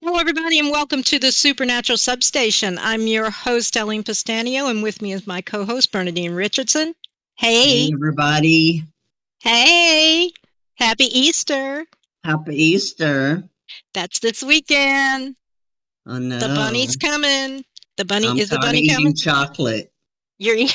Hello, everybody, and welcome to the Supernatural Substation. I'm your host, Alyne Pustanio, and with me is my co-host, Bernadine Richardson. Hey, Hey, everybody. hey, happy Easter. Happy Easter. That's this weekend. I The bunny's know. coming. I'm Is the tired of bunny coming? eating chocolate. You're,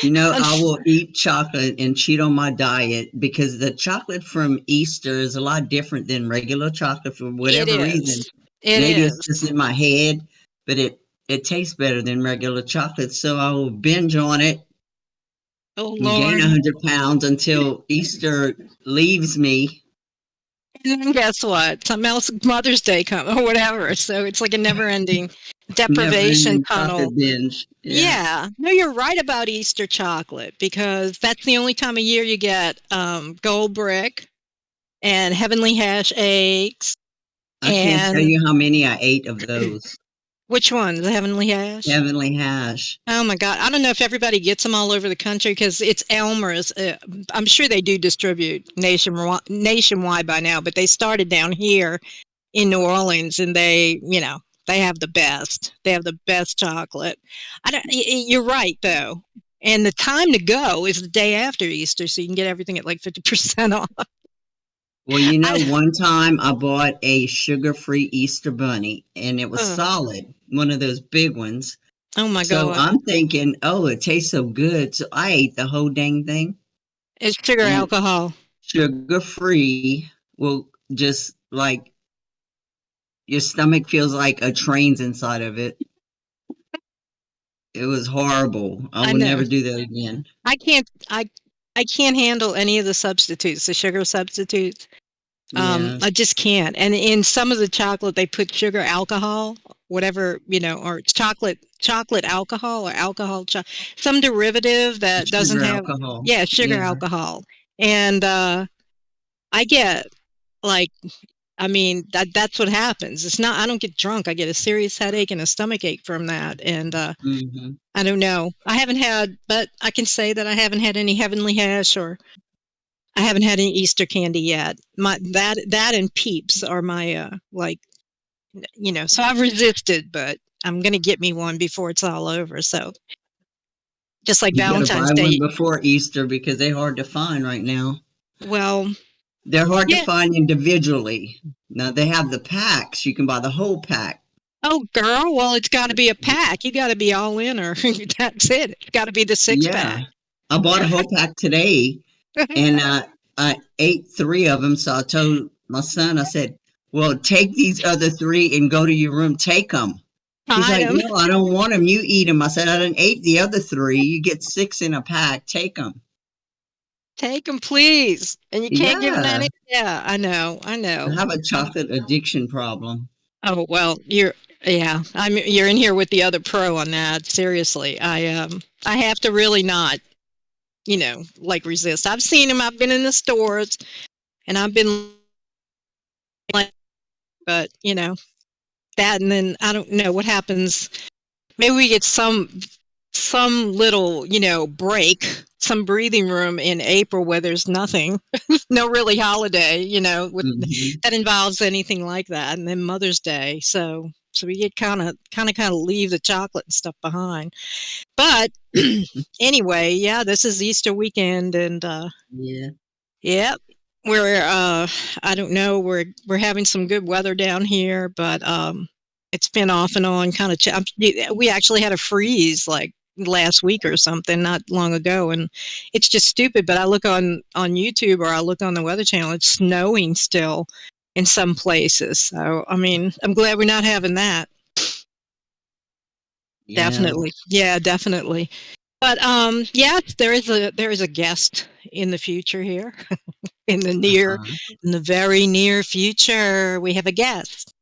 I will eat chocolate and cheat on my diet because the chocolate from Easter is a lot different than regular chocolate for it whatever reason. is. It Maybe it's is. just in my head, but it tastes better than regular chocolate. So I will binge on it Oh, and gain Lord. 100 pounds until Easter leaves me. And then guess what? Something else, Mother's Day come or whatever. So it's like a never-ending Never deprivation ending tunnel. chocolate binge. Yeah. Yeah, no, you're right about Easter chocolate because that's the only time of year you get gold brick and heavenly hash eggs. I can't tell And you how many I ate of those. which one? The heavenly hash? Heavenly hash. Oh my God. I don't know if everybody gets them all over the country because it's Elmer's. I'm sure they do distribute nationwide by now, but they started down here in New Orleans, and they have the best. They have the best chocolate. You're right though, and the time to go is the day after Easter, so you can get everything at like 50% off. Well, I, one time I bought a sugar-free Easter bunny and it was uh, solid, one of those big ones. oh my So God, I'm thinking, oh, it tastes so good. So I ate the whole dang thing it's sugar and alcohol. sugar-free will just like your stomach feels like a train's inside of it. It was horrible. I I will know. never do that again. I can't. I can't handle any of the substitutes, the sugar substitutes. Yeah, I just can't. And in some of the chocolate, they put sugar alcohol, whatever, or it's chocolate alcohol or some derivative that doesn't sugar have, alcohol. yeah, sugar Yeah. alcohol. And I get like, I mean, that's what happens. It's not, I don't get drunk. I get a serious headache and a stomach ache from that. And Hmm. I don't know. But I can say that I haven't had any heavenly hash or I haven't had any Easter candy yet. That and Peeps are my so I've resisted, but I'm gonna get me one before it's all over. So just like You got to Valentine's buy one Day. before Easter because they're hard to find right now. Well, They're hard to yeah. find individually. Now they have the packs. You can buy the whole pack. Oh, girl. Well, it's got to be a pack. You got to be all in, or that's it. It's got to be the six Yeah. pack. I bought a whole pack today and I ate three of them. So I told my son, I said, well, take these other three and go to your room. Take them. He's Hide like, them. no, I don't want them. You eat them. I said, I didn't ate the other three. You get six in a pack. Take them. Take them, please. And you can't give them Yeah. any. Yeah, I know. I I know. have a chocolate addiction problem. Oh well, you're in here with the other pro on that. Seriously, I have to really not like resist. I've seen them. I've been in the stores, and I've been like, but that, and then I don't know what happens. Maybe we get some little break, some breathing room in April where there's nothing, no really holiday, with Hmm. that involves anything like that, and then Mother's Day. So we get kind of leave the chocolate and stuff behind. But anyway, yeah, this is Easter weekend, and Yeah. yeah, we're I don't know, we're having some good weather down here, but it's been off and on kind of. We actually had a freeze like last week or something not long ago, and it's just stupid. But I look on YouTube or I look on the Weather Channel. It's snowing still in some places. So I mean, I'm glad we're not having that. Yeah. Definitely, yeah, definitely. But yes, there is a guest in the future here. in the near Uh-huh. in the very near future we have a guest,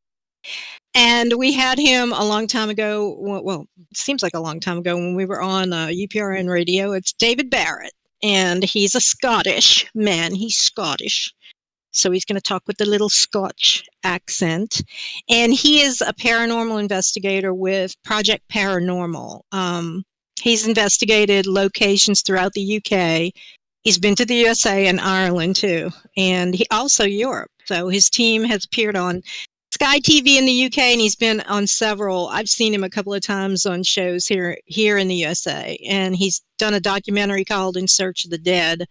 and we had him a long time ago. Well, it seems like a long time ago when we were on UPRN radio. It's David Barrett, and he's a Scottish man. He's Scottish, so he's going to talk with a little Scotch accent, and he is a paranormal investigator with Project Paranormal. He's investigated locations throughout the UK. He's been to the USA and Ireland too, and he also Europe. So his team has appeared on Sky TV in the UK, and he's been on several. I've seen him a couple of times on shows here in the USA, and he's done a documentary called "In Search of the Dead."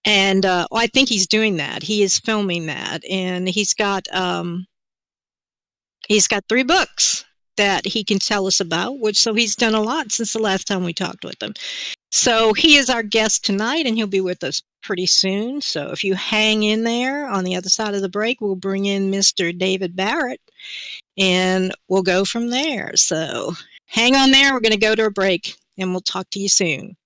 And I think he's doing that. He is filming that, and he's got 3 books that he can tell us about. So he's done a lot since the last time we talked with him. So he is our guest tonight, and he'll be with us pretty soon. So if you hang in there on the other side of the break, we'll bring in Mr. David Barrett, and we'll go from there. So hang on there. We're going to go to a break, and we'll talk to you soon.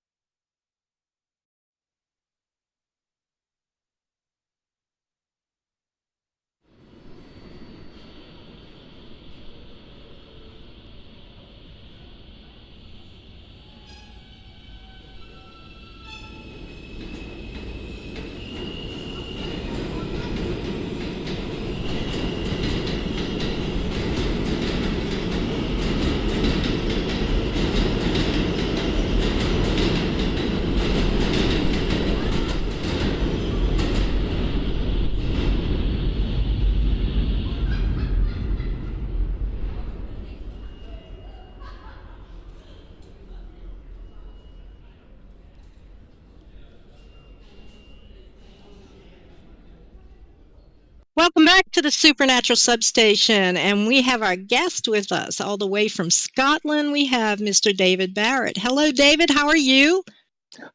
Welcome back to the Supernatural Substation, and we have our guest with us all the way from Scotland. We have Mr. David Barrett. Hello, David. How are you?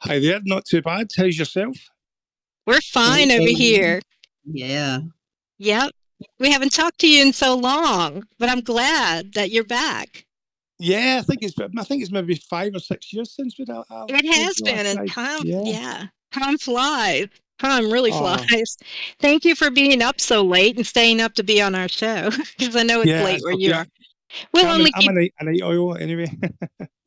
Hi there. Not too bad. How's yourself? We're fine over here. Yeah. Yep. We haven't talked to you in so long, but I'm glad that you're back. Yeah, I think it's maybe 5 or 6 years since we. It has been, and time flies. Time really flies. Thank you for being up so late and staying up to be on our show, because I know it's late where you are. I'm a night owl anyway.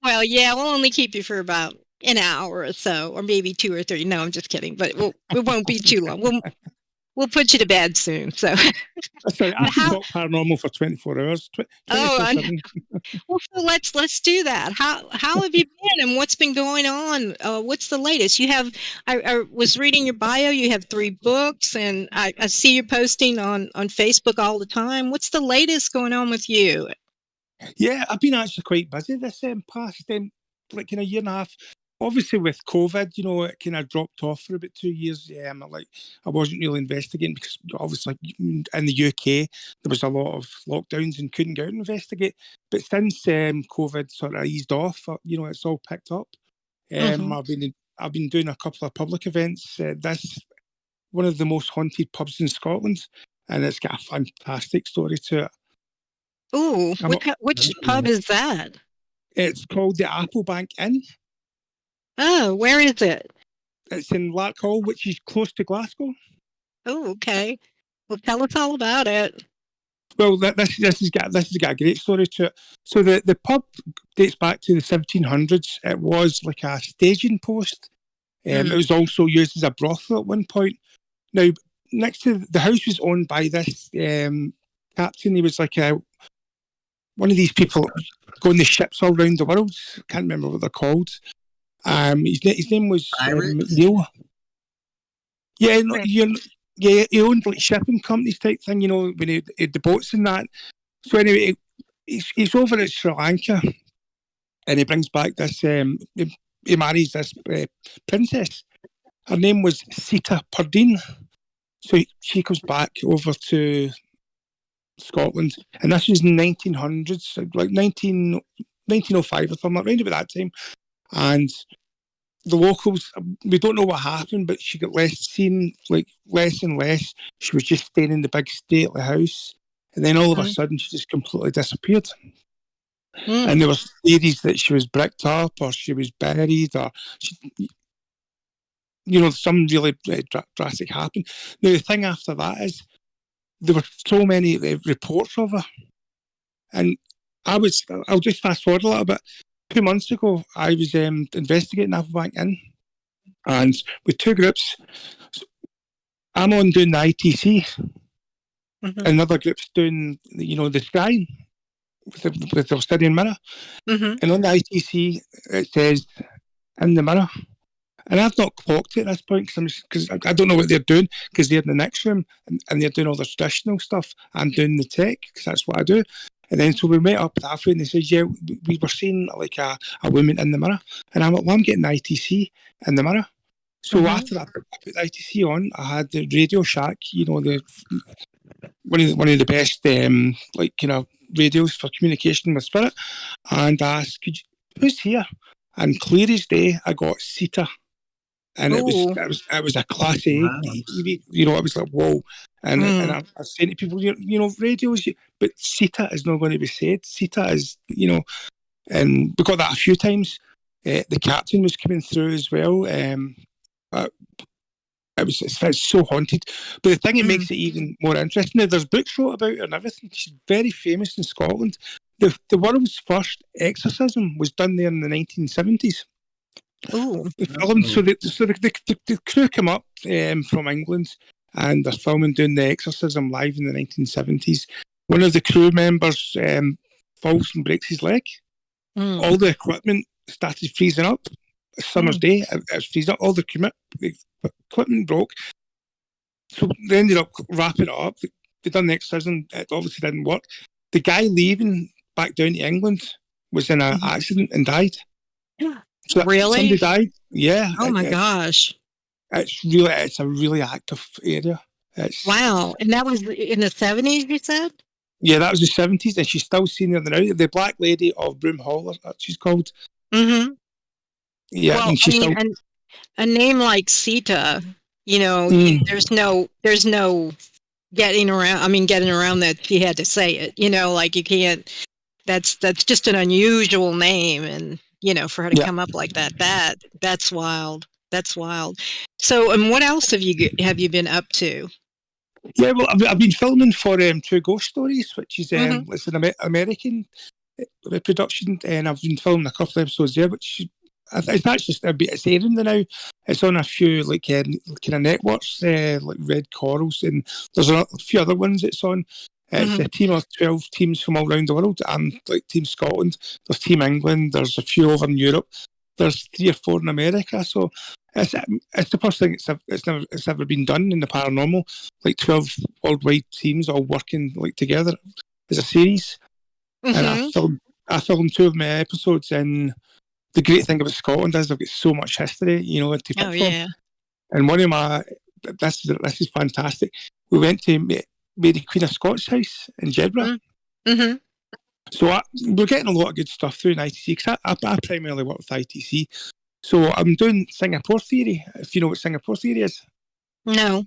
Well, yeah, we'll only keep you for about an hour or so, or maybe 2 or 3. No, I'm just kidding, but it won't be too long. We'll put you to bed soon. So sorry, I can talk paranormal for 24 hours. 24/7. Well, so let's do that. How have you been, and what's been going on? What's the latest? I was reading your bio. You have 3 books, and I see you posting on Facebook all the time. What's the latest going on with you? Yeah, I've been actually quite busy this past like in a year and a half. Obviously, with COVID, it kind of dropped off for about 2 years. I wasn't really investigating because obviously in the UK there was a lot of lockdowns and couldn't go out and investigate. But since COVID sort of eased off, it's all picked up. I've been doing a couple of public events. This one of the most haunted pubs in Scotland, and it's got a fantastic story to it. Ooh, which pub is that? It's called the Applebank Inn. Oh, where is it? It's in Larkhall, which is close to Glasgow. Oh, okay. Well, tell us all about it. Well, this has got a great story to it. So the pub dates back to the 1700s. It was like a staging post. It was also used as a brothel at one point. Now, next to the house was owned by this captain. He was like one of these people going the ships all around the world. Can't remember what they're called. His name was Neil. Yeah, he owned like shipping companies type thing, when he had the boats and that. So anyway, he's over at Sri Lanka, and he brings back this. He marries this princess. Her name was Sita Pardine. So she comes back over to Scotland, and this was in 1900s, like 1905 or something, around about that time. And the locals, we don't know what happened, but she got less and less. She was just staying in the big stately house, and then all of a sudden she just completely disappeared. And there were theories that she was bricked up, or she was buried, or some really drastic happened. Now the thing after that is there were so many reports of her, and I'll just fast forward a little bit. 2 months ago, I was investigating Applebank Inn, and with 2 groups. I'm on doing the ITC. Another group's doing, the sky with the studying mirror. And on the ITC, it says, in the mirror. And I've not clocked it at this point because I don't know what they're doing because they're in the next room and they're doing all the traditional stuff. I'm doing the tech because that's what I do. And then so we met up halfway and they said, yeah, we were seeing like a woman in the mirror. And I'm like, well, I'm getting the ITC in the mirror. So after that, I put the ITC on, I had the Radio Shack, one of the best like kind of radios for communication with spirit. And I asked, who's here? And clear as day, I got Sita. And it was a Class A Wow. TV. It was like, whoa. And I was saying to people, radios, but Sita is not going to be said. Sita is, and we got that a few times. The captain was coming through as well. It's so haunted. But the thing that makes it even more interesting is there's books wrote about her and everything. She's very famous in Scotland. The world's first exorcism was done there in the 1970s. Ooh. The film, so the crew come up from England and they're filming doing the exorcism live in the 1970s. One of the crew members falls and breaks his leg. All the equipment started freezing up. A summer's day, it was freezing up. All the equipment broke. So they ended up wrapping it up. They done the exorcism. It obviously didn't work. The guy leaving back down to England was in an accident and died. So really? Somebody died. Yeah. Oh my gosh. It's a really active area. Wow. And that was in the 70s, you said? Yeah, that was the 70s, and she's still seen there now. The Black Lady of Broom Hall, she's called. Mm-hmm. Yeah, well, and she's still... a name like Sita, there's no getting around that she had to say it. Like you can't. That's just an unusual name, and for her to come up like that's wild. That's wild. So, and what else have you been up to? Yeah, well, I've been filming for True Ghost Stories, which is it's an American production, and I've been filming a couple of episodes there, which it's actually it's airing now. It's on a few kind of networks, like Red Corals, and there's a few other ones it's on. It's a team of 12 teams from all around the world. I'm like Team Scotland, there's Team England, there's a few over in Europe, there's 3 or 4 in America. So it's the first thing it's ever been done in the paranormal, like 12 worldwide teams all working like together as a series. And I filmed 2 of my episodes, and the great thing about Scotland is they've got so much history, to pick from. And one of my this is fantastic. We went to Mary Queen of Scots house in Jedburgh. So we're getting a lot of good stuff through in ITC, because I primarily work with ITC. So I'm doing Singapore theory, if you know what Singapore theory is. No.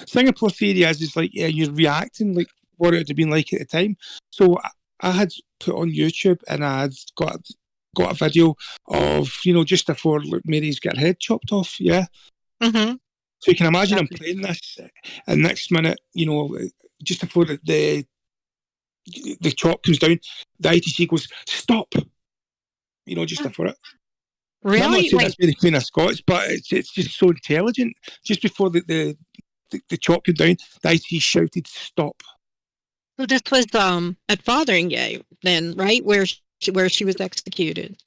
Singapore theory is like you're reacting like what it would have been like at the time. So I had put on YouTube, and I had got a video of, just before Mary's got her head chopped off, So you can imagine I'm playing this, and next minute, just before the chop comes down, the ITC goes, stop, just before it. Really? Now, I'm not saying that's Mary Queen of Scots, but it's just so intelligent. Just before the chop came down, the ITC shouted, stop. So this was at Fotheringay then, right? Where she was executed.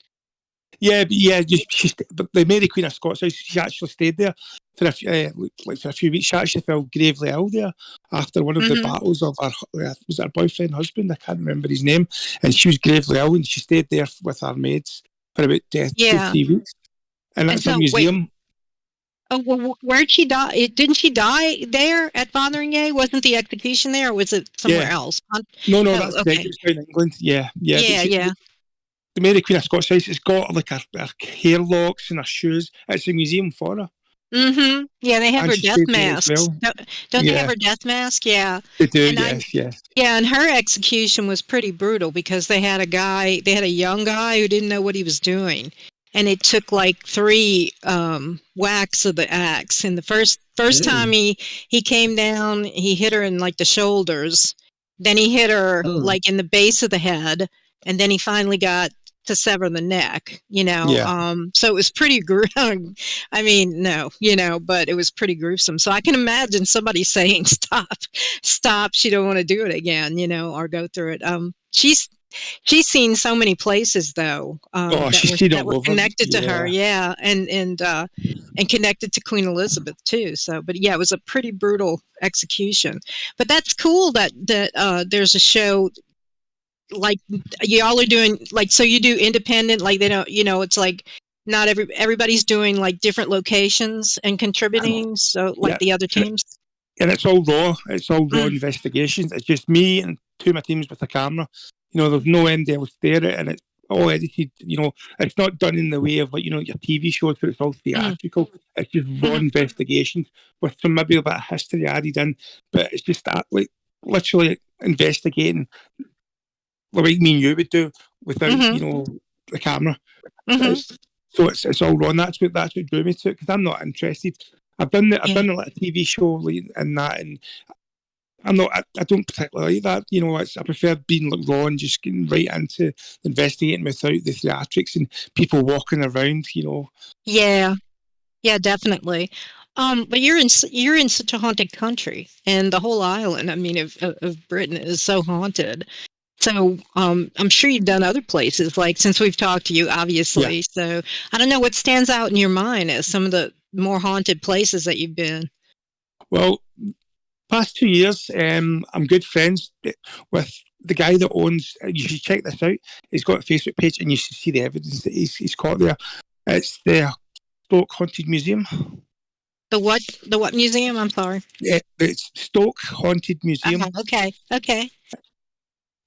Yeah, but the Mary Queen of Scots, she actually stayed there for a few weeks. She actually fell gravely ill there after one of the battles of her boyfriend, husband, I can't remember his name, and she was gravely ill, and she stayed there with her maids for about 2-3 weeks. And that's a museum. Oh, well, where'd she die? Didn't she die there at Fotheringay? Wasn't the execution there, or was it somewhere else? No, that's correct. It was down in England. Yeah. The Mary Queen of Scots house, it's got like her hair locks and her shoes. It's a museum for her. Yeah, they have her death masks. Well. Don't they have her death mask? Yeah. They do, yes. Yeah, and her execution was pretty brutal because they had a young guy who didn't know what he was doing. And it took like 3 whacks of the axe. And the first time he came down, he hit her in like the shoulders. Then he hit her like in the base of the head. And then he finally got to sever the neck, so it was pretty gruesome. I mean, no, but it was pretty gruesome. So I can imagine somebody saying, stop, she don't want to do it again, or go through it. She's seen so many places though, Oh, she's seen that all were over. connected to her, Yeah. yeah, and connected to Queen Elizabeth too. So, but yeah, it was a pretty brutal execution. But that's cool that there's a show like y'all are doing, like, so you do independent, like they don't, it's like not everybody's doing like different locations and contributing, so like Yeah. the other teams. And it's all raw. It's all raw Mm, investigations. It's just me and two of my teams with a camera. There's no end else there, and it's all edited. It's not done in the way of like your TV shows where it's all mm, theatrical. It's just raw mm, investigations with some maybe a bit of history added in, but it's just that like literally investigating like me and you would do without mm, the camera. mm, It's all raw. And that's what drew me to it because I'm not interested. I've yeah. done a little TV show like, and that, and I don't particularly like that. I prefer being like raw and just getting right into investigating without the theatrics and people walking around. Yeah, yeah, definitely. But you're in such a haunted country, and the whole island, I mean, of Britain is so haunted. So, I'm sure you've done other places, like since we've talked to you, Yeah. obviously. So, I don't know what stands out in your mind as some of the more haunted places that you've been. Well, past 2 years, I'm good friends with the guy that owns. You should check this out. He's got a Facebook page, and you should see the evidence that he's caught there. It's the Stoke Haunted Museum. The what? The what museum? I'm sorry. Yeah, it's Stoke Haunted Museum, Okay. Okay.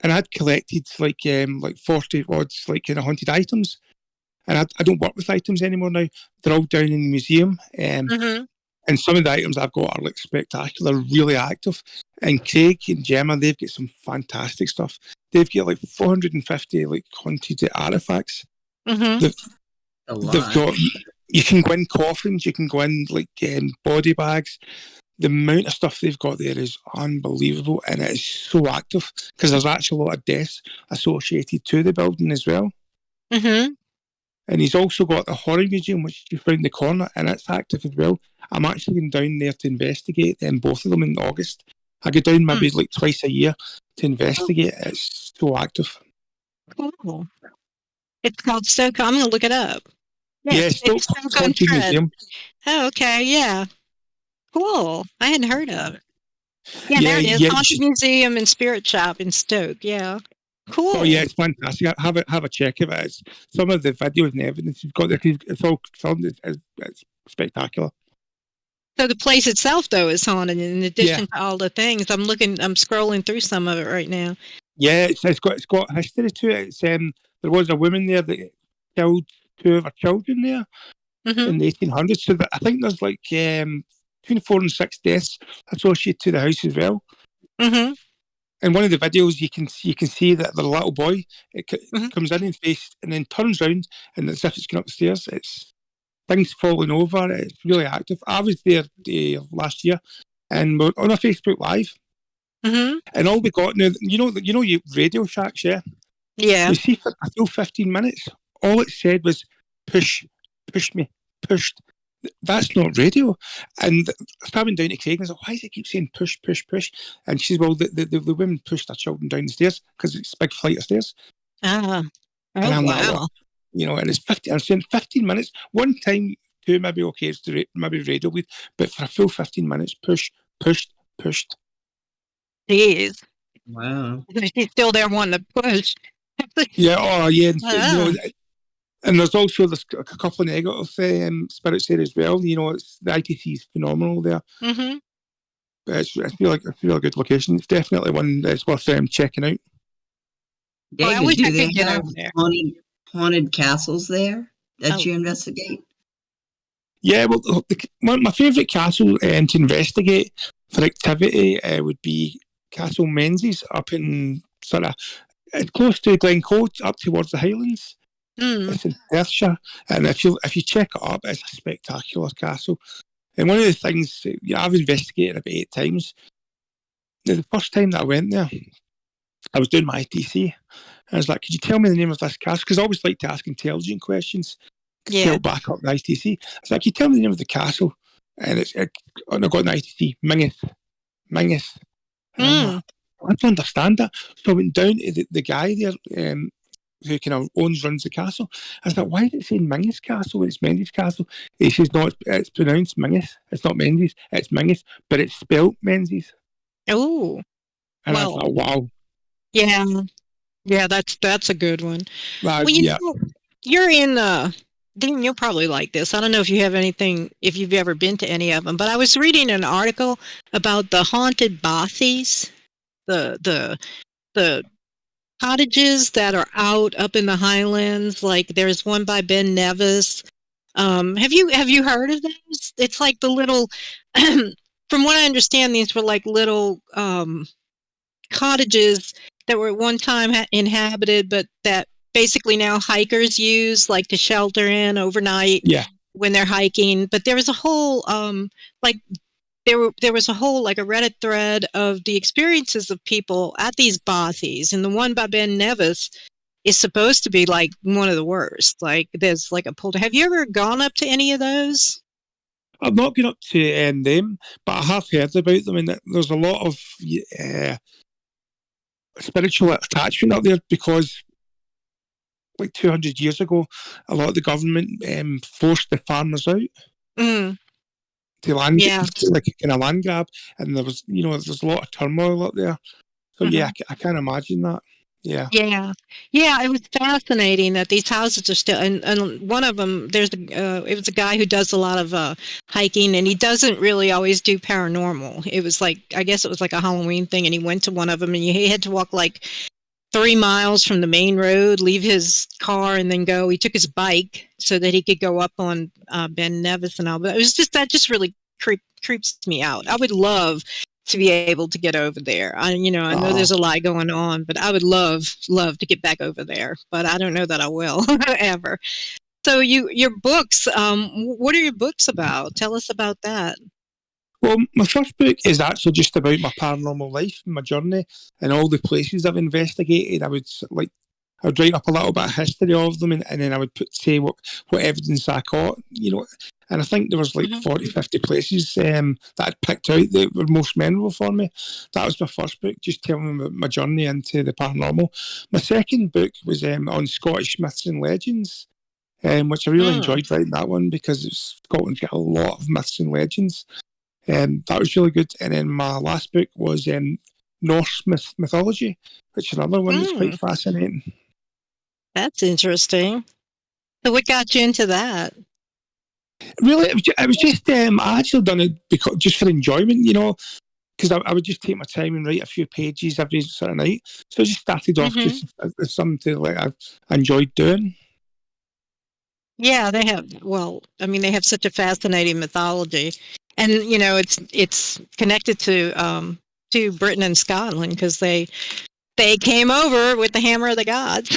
and I'd collected like 40 odds like kind of haunted items, and I don't work with items anymore now. They're all down in the museum, Mm-hmm. and some of the items I've got are like spectacular, really active. And Craig and Gemma, they've got some fantastic stuff. They've got like 450 like haunted artifacts. Mm-hmm. They've, A they've lot. got. You can go in coffins. You can go in like body bags. The amount of stuff they've got there is unbelievable, and it is so active because there's actually a lot of deaths associated to the building as well. Mm-hmm. And he's also got the horror museum, which is around the corner, and it's active as well. I'm actually going down there to investigate both of them in August. I go down maybe like twice a year to investigate. It's so active. Cool. It's called Stoke. I'm gonna look it up. Yeah, Yeah, it's Stoke Stoke on Haunted Trent. Museum. Oh, okay. Yeah. Cool. I hadn't heard of it. Yeah, Yeah, there it is. yeah. Haunted Museum and Spirit Shop in Stoke. Yeah. Oh yeah, Cool. it's fantastic. Have a check of it. Some of the videos and evidence you've got there. It's all filmed. It's spectacular. So the place itself, though, is haunted. In Yeah, addition to all the things, I'm scrolling through some of it right now. yeah. It's got history to it. There was a woman there that killed two of her children there Mm-hmm. in the 1800s. So I think there's like between 4 and 6 deaths associated to the house as well. Mm-hmm. In one of the videos, you can see that the little boy Mm-hmm. comes in and face and then turns around and as if it's going up the stairs. It's things falling over. It's really active. I was there last year, and we're on a Facebook Live, Mm-hmm. and all we got now, you Radio Shacks, yeah. Yeah. We see for a full 15 minutes. All it said was push, push me, pushed. That's not radio. And I went down to Craig and I was like, why does it keep saying push, push, push? And she says, well, the women pushed their children down the stairs because it's a big flight of stairs. Ah. And Oh, I'm like, wow. what? And it's 50, I'm saying 15 minutes. One time, two, maybe okay, it's maybe radio bleed, but for a full 15 minutes, pushed, pushed. Jeez. Wow. She's still there wanting to push. Yeah, oh, yeah. And, Ah. and there's also a couple of negative spirits there as well. It's the ITC is phenomenal there. Mm-hmm. But I feel like it's a really good location. It's definitely one that's worth checking out. Oh, I David, wish I do they could get have over there. haunted castles there that Oh. you investigate? Yeah, well, my favourite castle to investigate for activity would be Castle Menzies up in sort of close to Glencoe, up towards the Highlands. Mm. It's in Perthshire, and if you check it up, it's a spectacular castle. And one of the things I've investigated about 8 times. Now, the first time that I went there, I was doing my ITC. I was like, could you tell me the name of this castle? Because I always like to ask intelligent questions to Yeah. help back up the ITC. It's like, can you tell me the name of the castle? And I got an ITC, Mingus. And I'm Mm. like, I don't understand that. So I went down to the guy there, who kind of runs the castle. I was like, why did it say Mingus Castle when it's Menzies Castle? He says, no, it's pronounced Mingus. It's not Menzies, it's Mingus, but it's spelt Menzies. Oh, And I was well, like, wow. yeah, yeah, that's a good one. Well, Yeah. you're in Dean, you'll probably like this. I don't know if you have anything, if you've ever been to any of them, but I was reading an article about the haunted bothies, the cottages that are out up in the highlands. Like there's one by Ben Nevis. Have you heard of those? It's like the little, from what I understand, these were like little cottages that were at one time inhabited, but that basically now hikers use like to shelter in overnight Yeah. when they're hiking. But there was a whole like there was a whole like a Reddit thread of the experiences of people at these bothies, and the one by Ben Nevis is supposed to be like one of the worst. Like there's like a polter. Have you ever gone up to any of those? I've not been up to them, but I have heard about them, and there's a lot of spiritual attachment up there because, like 200 years ago, a lot of the government forced the farmers out Mm, to land, yeah. like a kind of land grab, and there's a lot of turmoil up there. So yeah, I can't imagine that. Yeah. Yeah, yeah, it was fascinating that these houses are still, and one of them, it was a guy who does a lot of hiking, and he doesn't really always do paranormal. It was like, I guess it was like a Halloween thing, and he went to one of them, and he had to walk like 3 miles from the main road, leave his car, and then go. He took his bike so that he could go up on Ben Nevis and all. But it was just that just really creeps me out. I would love to be able to get over there. I know Oh. there's a lot going on, but I would love to get back over there. But I don't know that I will ever. So your books, what are your books about? Tell us about that. Well, my first book is actually just about my paranormal life, my journey, and all the places I've investigated. I would write up a little bit of history of them, and then I would say what evidence I caught, And I think there was like 40, 50 places that I'd picked out that were most memorable for me. That was my first book, just telling about my journey into the paranormal. My second book was on Scottish myths and legends, which I really enjoyed writing that one because Scotland's got a lot of myths and legends. That was really good. And then my last book was Norse Mythology, which is another one that's quite fascinating. That's interesting. So what got you into that? Really, it was just I actually done it just for enjoyment, because I would just take my time and write a few pages every sort of night. So I just started off just as something I enjoyed doing. Yeah, they have. Well, I mean, they have such a fascinating mythology, and it's connected to Britain and Scotland because they came over with the hammer of the gods.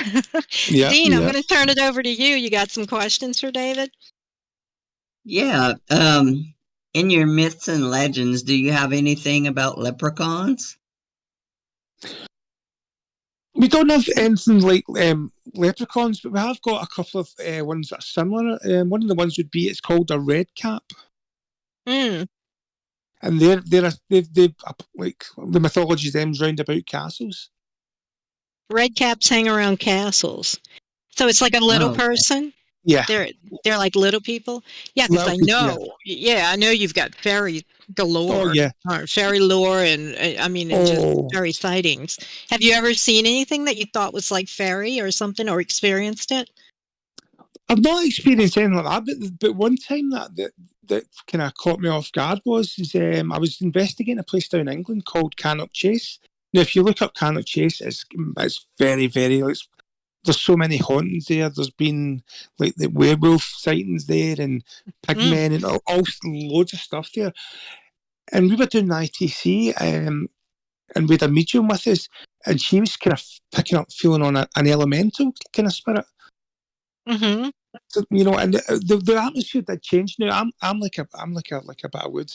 Yeah, Dean, I'm yeah. going to turn it over to you. You got some questions for David? Yeah. In your myths and legends, do you have anything about leprechauns? We don't have anything like leprechauns, but we have got a couple of ones that are similar. One of the ones would be it's called a red cap, Mm. and they've like the mythology them's round about castles. Red caps hang around castles, so it's like a little Oh, person. Yeah, They're like little people. Yeah, because little I people. Yeah. know. Yeah, I know you've got fairy Oh galore, yeah. or fairy lore, and I mean, and just Oh, fairy sightings. Have you ever seen anything that you thought was like fairy or something, or experienced it? I've not experienced anything like that, but one time that kind of caught me off guard was I was investigating a place down in England called Cannock Chase. Now, if you look up Cannock Chase, it's very, very. There's so many hauntings there. There's been like the werewolf sightings there and Mm. pigmen and all loads of stuff there. And we were doing the ITC, and we had a medium with us, and she was kind of picking up, feeling on an elemental kind of spirit. Mm-hmm. So, and the atmosphere did change. Now I'm like a bit of wood.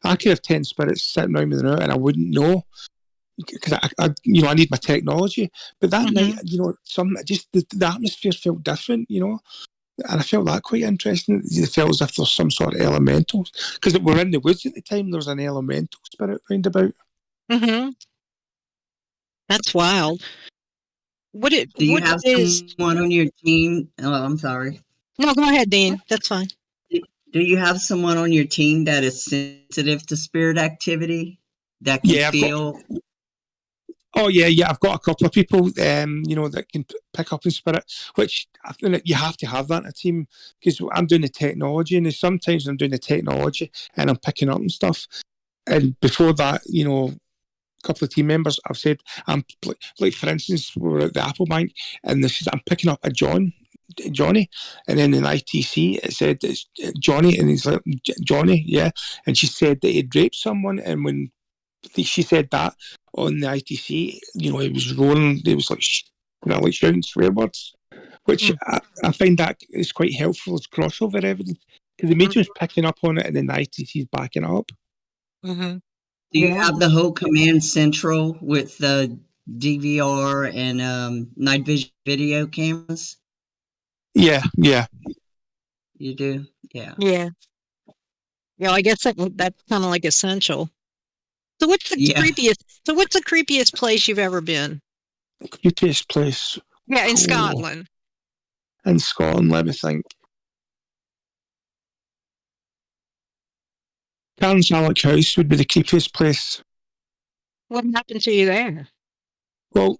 I could have 10 spirits sitting around me now, and I wouldn't know because I need my technology. But that night, the atmosphere felt different, and I felt that quite interesting. It felt as if there's some sort of elemental because we're in the woods at the time. There was an elemental spirit round about. Mm-hmm. That's wild. Do you What have is? someone on your team? Oh, I'm sorry. No, go ahead, Dean. That's fine. Do you have someone on your team that is sensitive to spirit activity that can Yeah, I've got. feel? Oh yeah. I've got a couple of people, that can pick up in spirit. Which I think that you have to have that in a team because I'm doing the technology, and there's sometimes I'm doing the technology and I'm picking up and stuff. And before that, a couple of team members, I've said I'm like for instance, we were at the Apple Bank, and this is I'm picking up a Johnny, and then in ITC it said it's Johnny, and he's like Johnny, yeah, and she said that he'd raped someone, and when she said that on the ITC, he was rolling, he was like, like shouting swear words, which Mm, I find that is quite helpful as crossover evidence because the mm, medium's picking up on it, and then the ITC's backing it up. mm-hmm. Do you Yeah. have the whole command central with the DVR and night vision video cameras? Yeah, yeah, You do? Yeah. Yeah. Yeah. I guess that's kind of like essential. So what's the Yeah. creepiest? So what's the creepiest place you've ever been? cutest place. Yeah, in Oh, Scotland. in Scotland, let me think. Carnsalloch House would be the creepiest place. What happened to you there? Well,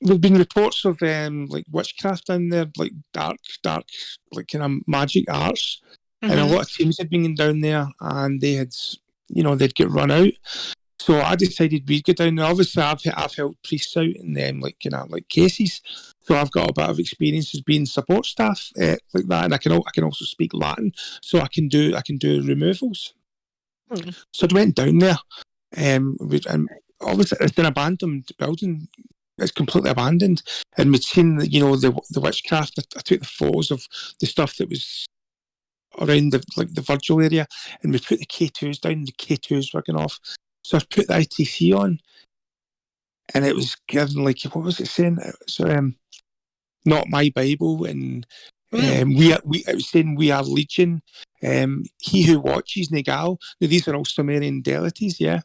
there've been reports of like witchcraft in there, like dark, like kind of magic arts, and a Mm-hmm. lot of teams had been down there, and they'd get run out. So I decided we'd go down there. Obviously, I've helped priests out in them like kind of like cases, so I've got a bit of experience as being support staff like that, and I can also speak Latin, so I can do removals. Mm. So I went down there, and obviously it's an abandoned building. It's completely abandoned, and we'd seen the witchcraft. I took the photos of the stuff that was around the Virgil area, and we put the K2s down. The K2s were going off, so I put the ITC on, and it was given like what was it saying? So not my Bible, and Mm. it was saying we are Legion. He who watches Nagal. Now, these are all Sumerian deities, yeah.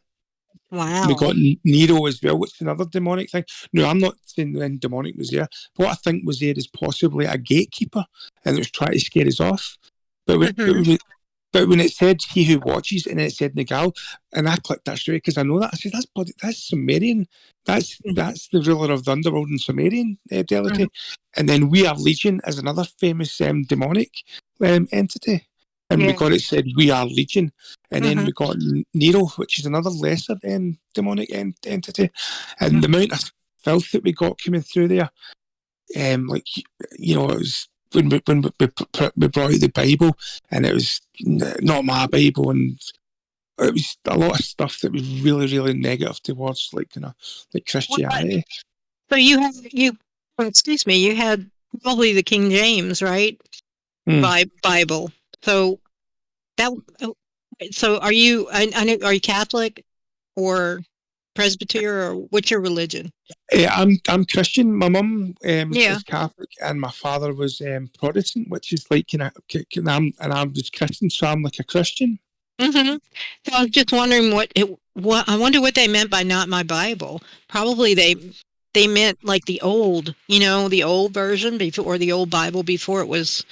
We Wow. got Nero as well, which is another demonic thing. No, I'm not saying when demonic was there. What I think was there is possibly a gatekeeper, and it was trying to scare us off. But when, but Mm-hmm. when, but when it said "He who watches" and then it said Nagal, and I clicked that straight because I know that. I said that's Sumerian. That's the ruler of the underworld in Sumerian Mm-hmm. deity. And then we are Legion as another famous demonic entity. And we Yeah. got it said we are Legion, and then Mm-hmm. we got Nero, which is another lesser demonic entity. And the amount of filth that we got coming through there, like it was when we brought out the Bible, and it was not my Bible, and it was a lot of stuff that was really, really negative towards like What, Christianity. so excuse me, you had probably the King James, right? Mm. Bible. So that. So are you? I know. Are you Catholic or Presbyterian or what's your religion? I'm Christian. My mum Yeah. is Catholic, and my father was Protestant, which is like and I was Christian, so I'm like a Christian. Mm-hmm. So I was just wondering what I wonder what they meant by not my Bible. Probably they meant like the old version before, or the old Bible before it was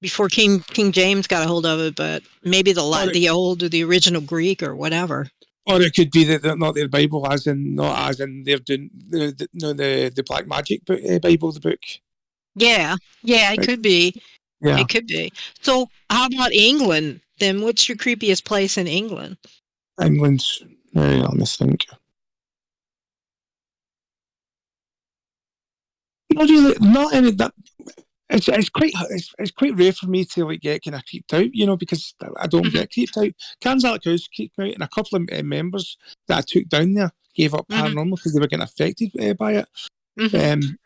before King James got a hold of it, but maybe Or it, the old or the original Greek or whatever. or it could be that they're not their Bible, as in not as in they're doing the Black Magic book, Bible, the book. Yeah, yeah, it Right? could be. Yeah, It could be. So how about England? Then what's your creepiest place in England? England's. Let me think. Not really, not any that. It's quite rare for me to like get kind of creeped out, because I don't Hmm. get creeped out. Kansas House creeped me out, and a couple of members that I took down there gave up Hmm. paranormal because they were getting affected by it. Hmm. Um,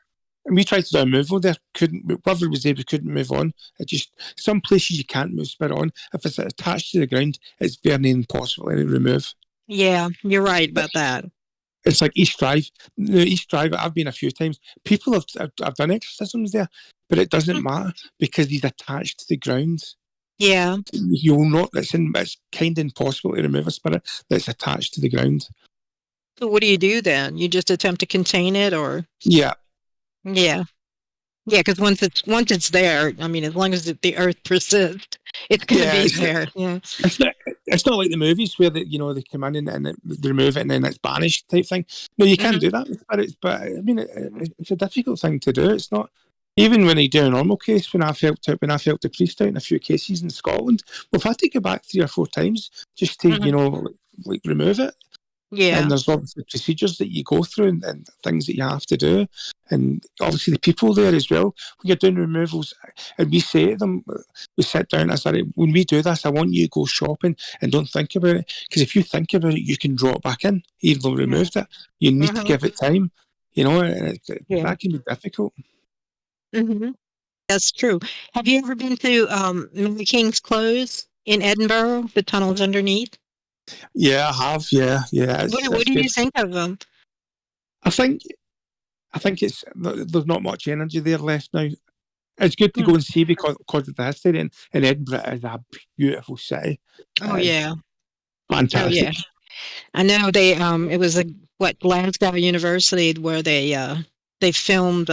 and we tried to do a move over there, couldn't. Whoever was there, we couldn't move on. It just some places you can't move spirit on. If it's attached to the ground, it's very impossible to remove. Yeah, you're right about that. It's like East Drive. The East Drive, I've been a few times. People have done exorcisms there, but it doesn't matter because he's attached to the ground. Yeah. You'll not. It's kind of impossible to remove a spirit that's attached to the ground. So what do you do then? You just attempt to contain it, or Yeah, yeah, yeah, because once it's there, I mean, as long as the Earth persists, it's going to yeah. be there. Yeah. It's not. It's not like the movies where they come in they remove it and then it's banished type thing. No, you can't Hmm. do that with spirits. But I mean, it's a difficult thing to do. It's not even when you do a normal case. When I felt the priest out in a few cases in Scotland, we've had to go back 3 or 4 times just to Hmm. like remove it. And Yeah. there's obviously procedures that you go through and things that you have to do. And obviously the people there as well, when you're doing removals, and we say to them, we sit down, I said, when we do this, I want you to go shopping and don't think about it. Because if you think about it, you can draw it back in, even though we removed it. You need to Hmm. give it time, and Yeah. that can be difficult. Hmm. That's true. Have you ever been to Mary King's Close in Edinburgh? The tunnels underneath. Yeah, I have. Yeah, yeah, What it's do good. you think of them? I think I think there's not much energy there left now. It's good to Hmm. go and see because of the history. And Edinburgh is a beautiful city. Oh It's yeah. Oh fantastic. yeah. I know they it was a Glasgow University where they filmed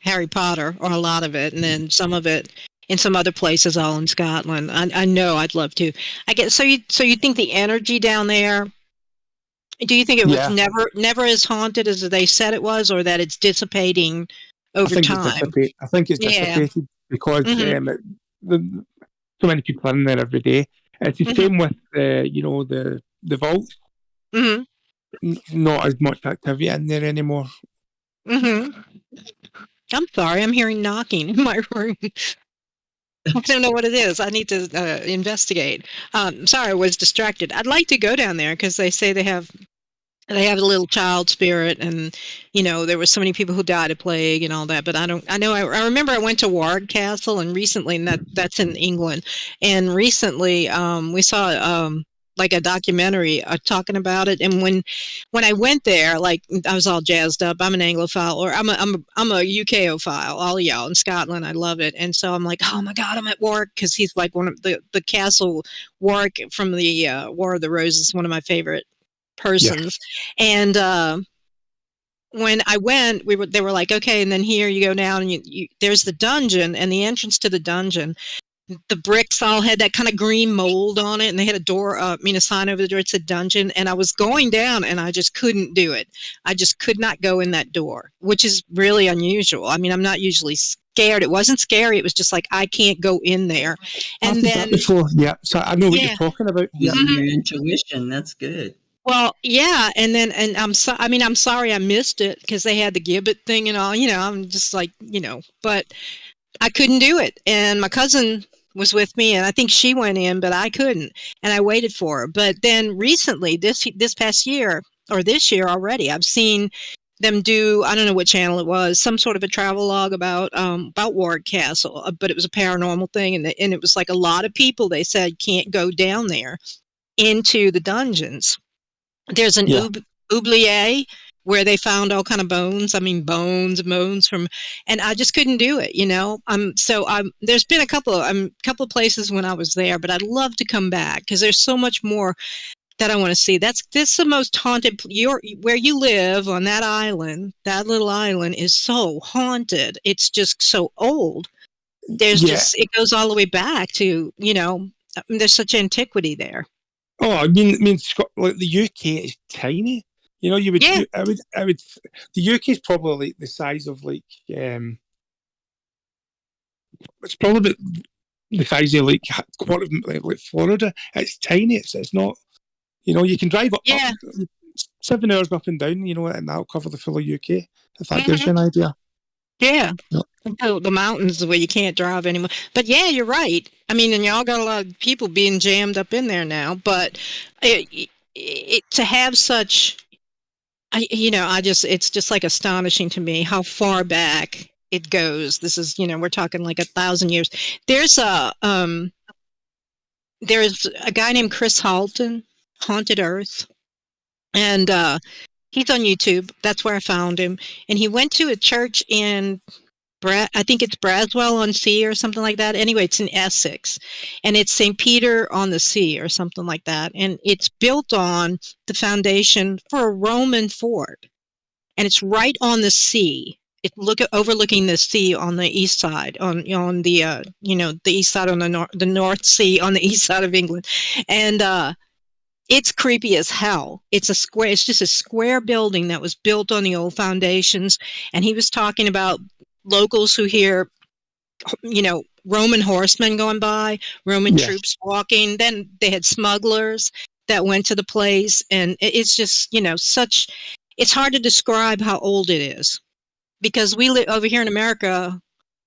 Harry Potter, or a lot of it, and then some of it in some other places all in Scotland. I know I'd love to. I guess so you think the energy down there, do you think it was Yeah, never as haunted as they said it was, or that it's dissipating I over think it's time? dissipated. I think it's Yeah. dissipated because Mhm. the, so many people are in there every day. It's the Mhm. same with the vaults. Mhm. Not as much activity in there anymore. Mhm. I'm sorry, I'm hearing knocking in my room. I don't know what it is. I need to investigate. Sorry, I was distracted. I'd like to go down there because they say they have a little child spirit, and there were so many people who died of plague and all that. But I don't. I know. I remember I went to Warwick Castle, and recently, and that's in England. And recently, we saw like a documentary talking about it. And when I went there, like I was all jazzed up. I'm an Anglophile, or I'm a UKophile. All of y'all in Scotland, I love it. And so I'm like, oh my God, I'm at Warwick, because he's like one of the castle Warwick from the War of the Roses, one of my favorite Yeah. persons. And when I went, they were like, okay, and then here you go down, and there's the dungeon, and the entrance to the dungeon. The bricks all had that kind of green mold on it, and they had a door, a sign over the door. It said dungeon, and I was going down, and I just couldn't do it. I just could not go in that door, which is really unusual. I mean, I'm not usually scared. It wasn't scary. It was just like I can't go in there. I've And did that then, before. Yeah, so I know what you're yeah. talking about. Yeah, Using your intuition, that's good. Well, yeah, and then I'm sorry I missed it because they had the gibbet thing and all. I'm just like, but I couldn't do it. And my cousin was with me, and I think she went in, but I couldn't, and I waited for her. But then recently, this past year, or this year already, I've seen them do, I don't know what channel it was, some sort of a travel log about Warwick Castle, but it was a paranormal thing, and it was like a lot of people, they said, can't go down there into the dungeons. There's an yeah. oubliette where they found all kind of bones. I mean, bones from, and I just couldn't do it. There's been a couple of places when I was there, but I'd love to come back because there's so much more that I want to see. This the most haunted. Where you live on that island, that little island is so haunted. It's just so old. Yeah. It goes all the way back to, there's such antiquity there. Oh, I mean, like the UK is tiny. You would, Yeah, I would. The UK is probably like the size of it's probably the size of like quarter of like Florida. It's tiny. It's not. You can drive up yeah. 7 hours up and down. And that'll cover the full of UK. If that gives Hmm. you an idea. Yeah. No. Oh, the mountains where you can't drive anymore. But yeah, you're right. I mean, and y'all got a lot of people being jammed up in there now. But to have such, it's just like astonishing to me how far back it goes. This is, we're talking like 1,000 years. There's there's a guy named Chris Halton, Haunted Earth, and he's on YouTube. That's where I found him. And he went to a church in I think it's Braswell-on-Sea or something like that. Anyway, it's in Essex, and it's St. Peter-on-the-Sea or something like that. And it's built on the foundation for a Roman fort, and it's right on the sea. It overlooking the sea on the east side, on the the east side on the North Sea on the east side of England, and it's creepy as hell. It's just a square building that was built on the old foundations. And he was talking about locals who hear, Roman horsemen going by, Roman Yeah. troops walking. Then they had smugglers that went to the place. And it's just, it's hard to describe how old it is, because we live over here in America.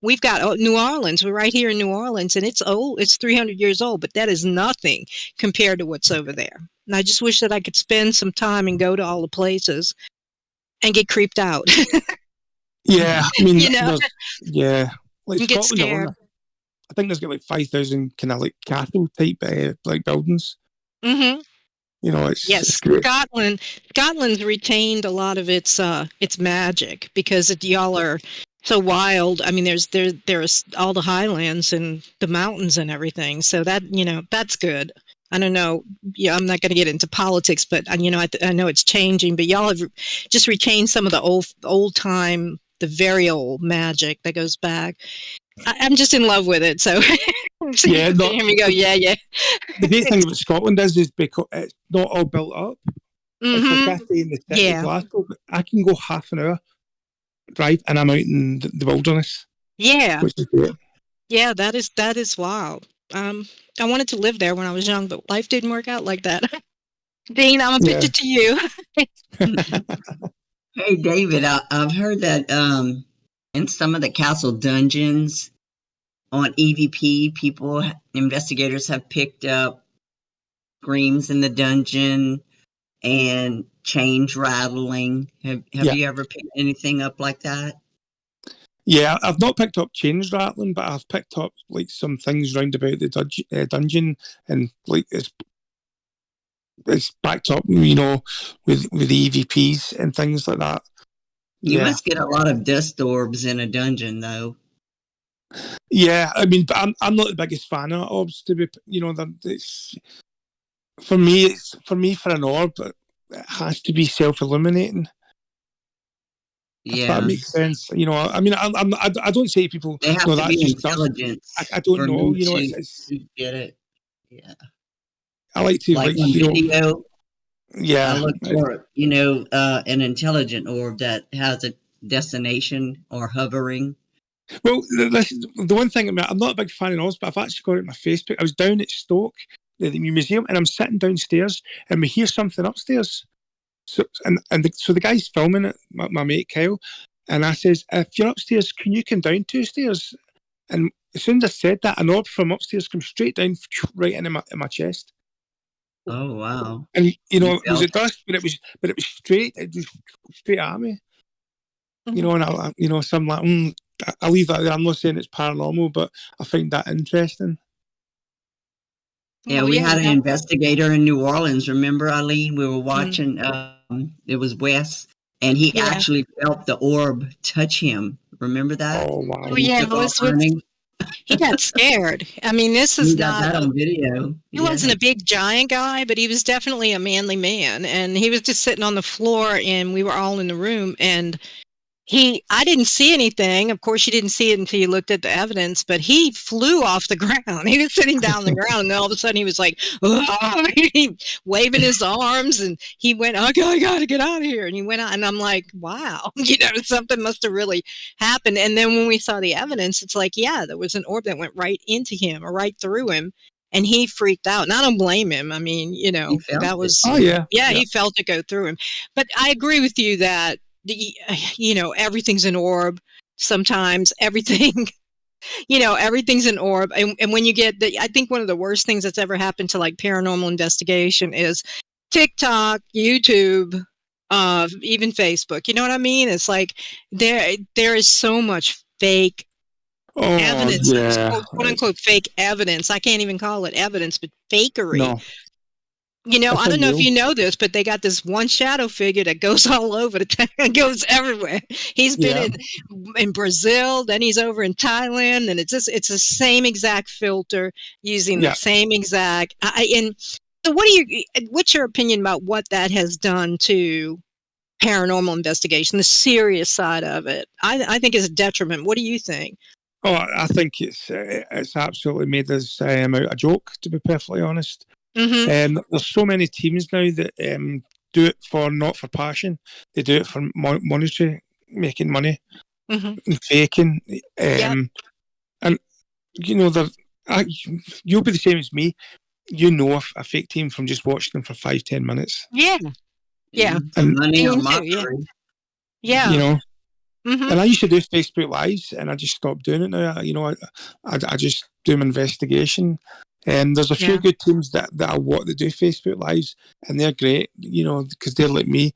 We've got New Orleans. We're right here in New Orleans, and it's old. It's 300 years old, but that is nothing compared to what's over there. And I just wish that I could spend some time and go to all the places and get creeped out. Yeah, I mean, You know, like and get Scotland alone, scared. I think there's got like 5,000 kind of like castle type like buildings. Hmm. It's Yes, great. Scotland's retained a lot of its magic because y'all are so wild. I mean, there's all the highlands and the mountains and everything. So that's good. I don't know. Yeah, I'm not going to get into politics, but I know it's changing. But y'all have just retained some of the old time, the very old magic that goes back. I'm just in love with it. So, so you Yeah, can hear me go, yeah, yeah. the great thing about Scotland is because it's not all built up. It's like I Hmm. stay in the city, Yeah. Glasgow, but I can go half an hour drive and I'm out in the wilderness, Yeah. which is great. Yeah, that is wild. I wanted to live there when I was young, but life didn't work out like that. Dean, I'm a Yeah. picture to you. Hey, David, I've heard that in some of the castle dungeons on EVP, investigators have picked up screams in the dungeon and chains rattling. Have Yeah. you ever picked anything up like that? Yeah, I've not picked up chains rattling, but I've picked up like some things round about the dungeon, and like it's backed up, with EVPs and things like that. You Yeah, must get a lot of dust orbs in a dungeon, though. yeah. I mean, but I'm not the biggest fan of orbs. To be, it's for me. It's for an orb. It has to be self-illuminating. If that Yeah, makes sense, I mean, I don't say to people, they have no, to that's be just dust. intelligence I don't for know, me it's to get it. Yeah, I like to like on video, I yeah. look for an intelligent orb that has a destination or hovering. Well, the one thing, I'm not a big fan of Oz, but I've actually got it on my Facebook. I was down at Stoke, the museum, and I'm sitting downstairs, and we hear something upstairs. So so the guy's filming it, my mate Kyle, and I says, if you're upstairs, can you come down 2 stairs? And as soon as I said that, an orb from upstairs comes straight down, right into my chest. Oh wow, And you it was felt a dust, but it was straight. It was straight at me. Mhm. And so I'm like, I leave that there. I'm not saying it's paranormal, but I find that interesting. Yeah, Well, we yeah, had an investigator in New Orleans. Remember, Alyne? We were mm, watching. It was Wes, and he yeah. actually felt the orb touch him. Remember that? Oh Oh, wow! And he yeah. took off running. He got scared. I mean, this We is got not that a. on video. He wasn't Yeah. a big giant guy, but he was definitely a manly man, and he was just sitting on the floor, and we were all in the room, and I didn't see anything. Of course, you didn't see it until you looked at the evidence, but he flew off the ground. He was sitting down on the ground, and then all of a sudden he was like, "Oh," waving his arms, and he went, "Okay, I got to get out of here." And he went out, and I'm like, wow, something must have really happened. And then when we saw the evidence, it's like, yeah, there was an orb that went right into him or right through him, and he freaked out. And I don't blame him. I mean, He felt that it. was, Oh yeah, yeah, yeah. he felt it go through him. But I agree with you that everything's an orb. Sometimes everything, everything's an orb. And when you get I think one of the worst things that's ever happened to like paranormal investigation is TikTok, YouTube, even Facebook. You know what I mean? It's like there is so much fake Oh evidence, yeah. quote unquote fake evidence. I can't even call it evidence, but fakery No. I That's don't know if unreal. you know this, but they got this one shadow figure that goes all over the town, goes everywhere. He's been Yeah. in Brazil, then he's over in Thailand, and it's the same exact filter using the Yeah. same exact. And so, what's your opinion about what that has done to paranormal investigation, the serious side of it? I think is a detriment. What do you think? Oh, I think it's absolutely made us out a joke, to be perfectly honest. Mm-hmm. There's so many teams now that do it not for passion. They do it for monetary, making money Mm-hmm. and faking. Yep. And they're, you'll be the same as me. You know a fake team from just watching them for 5-10 minutes, Yeah. Yeah. and Money or Me too. Yeah. mockery. you Yeah. know. Mm-hmm. And I used to do Facebook Lives, and I just stopped doing it now. I just do my investigation. And there's a few Yeah. good teams that do Facebook Lives, and they're great, because they're like me.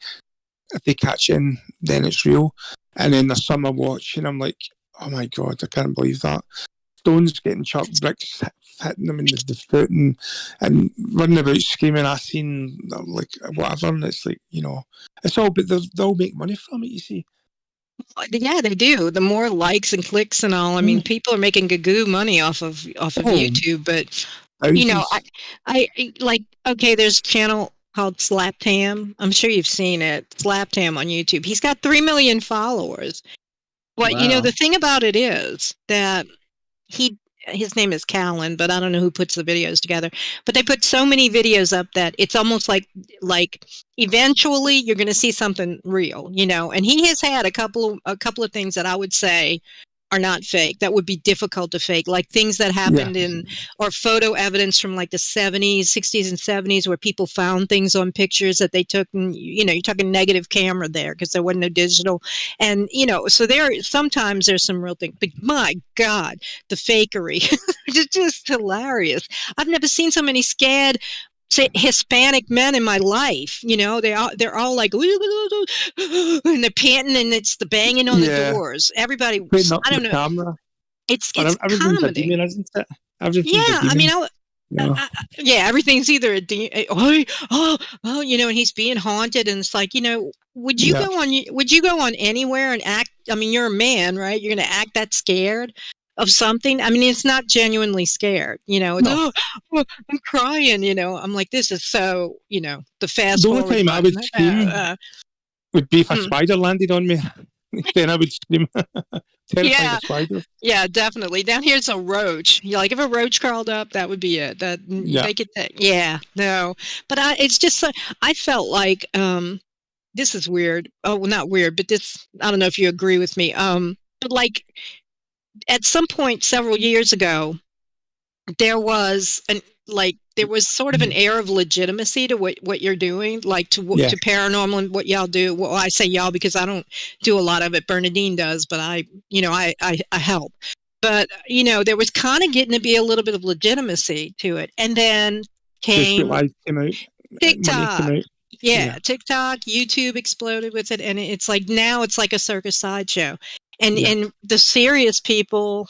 If they catch in, then it's real. And then there's some I watch, and I'm like, oh my God, I can't believe that. Stones getting chucked, bricks hitting them in the foot, and running about screaming, I seen, like, whatever. And it's like, it's all, but they'll make money from it, you see. Yeah, they do. The more likes and clicks and all. I mean, people are making gagoo money off of Oh, YouTube. But I, thousands. like, okay, there's a channel called Slaptam. I'm sure you've seen it. Slaptam on YouTube. He's got 3 million followers. But Wow. the thing about it is that he his name is Callan, but I don't know who puts the videos together. But they put so many videos up that it's almost like eventually you're going to see something real, And he has had a couple of things that I would say are not fake. That would be difficult to fake, like things that Yeah. happened or photo evidence from like the 70s, 60s, and 70s, where people found things on pictures that they took, and you're talking negative camera there because there wasn't no digital, and so sometimes there's some real things. But my God, the fakery, it's just hilarious. I've never seen so many scared Hispanic men in my life. They're all like and they're panting, and it's the banging on the Yeah. doors. Everybody, Putting up I the don't know. camera. It's Everything's a comedy. demon, isn't it? Yeah, Everything's a I mean, demon. yeah, everything's either and he's being haunted, and it's like, would you Yeah. go on anywhere and act? I mean, you're a man, right? You're going to act that scared of something. I mean, it's not genuinely scared. It's No. I'm crying. I'm like, this is so. The fast The only forward time I would button. scream would be if a Mm, spider landed on me. Then I would scream. Terrified yeah, of spiders. yeah, definitely. Down here, it's a roach. Like if a roach crawled up, that would be it. That Yeah. they could. Yeah, no. But it's just I felt like this is weird. Oh, well, not weird, but this, I don't know if you agree with me. But like at some point several years ago, there was sort of an air of legitimacy to what you're doing, like Yeah. to paranormal and what y'all do. Well, I say y'all because I don't do a lot of it. Bernadine does, but I help. But there was kind of getting to be a little bit of legitimacy to it, and then Facebook came Live came out. Money came TikTok. out. Yeah, Yeah. TikTok, YouTube exploded with it, and it's like now it's like a circus sideshow, and Yeah. the serious people,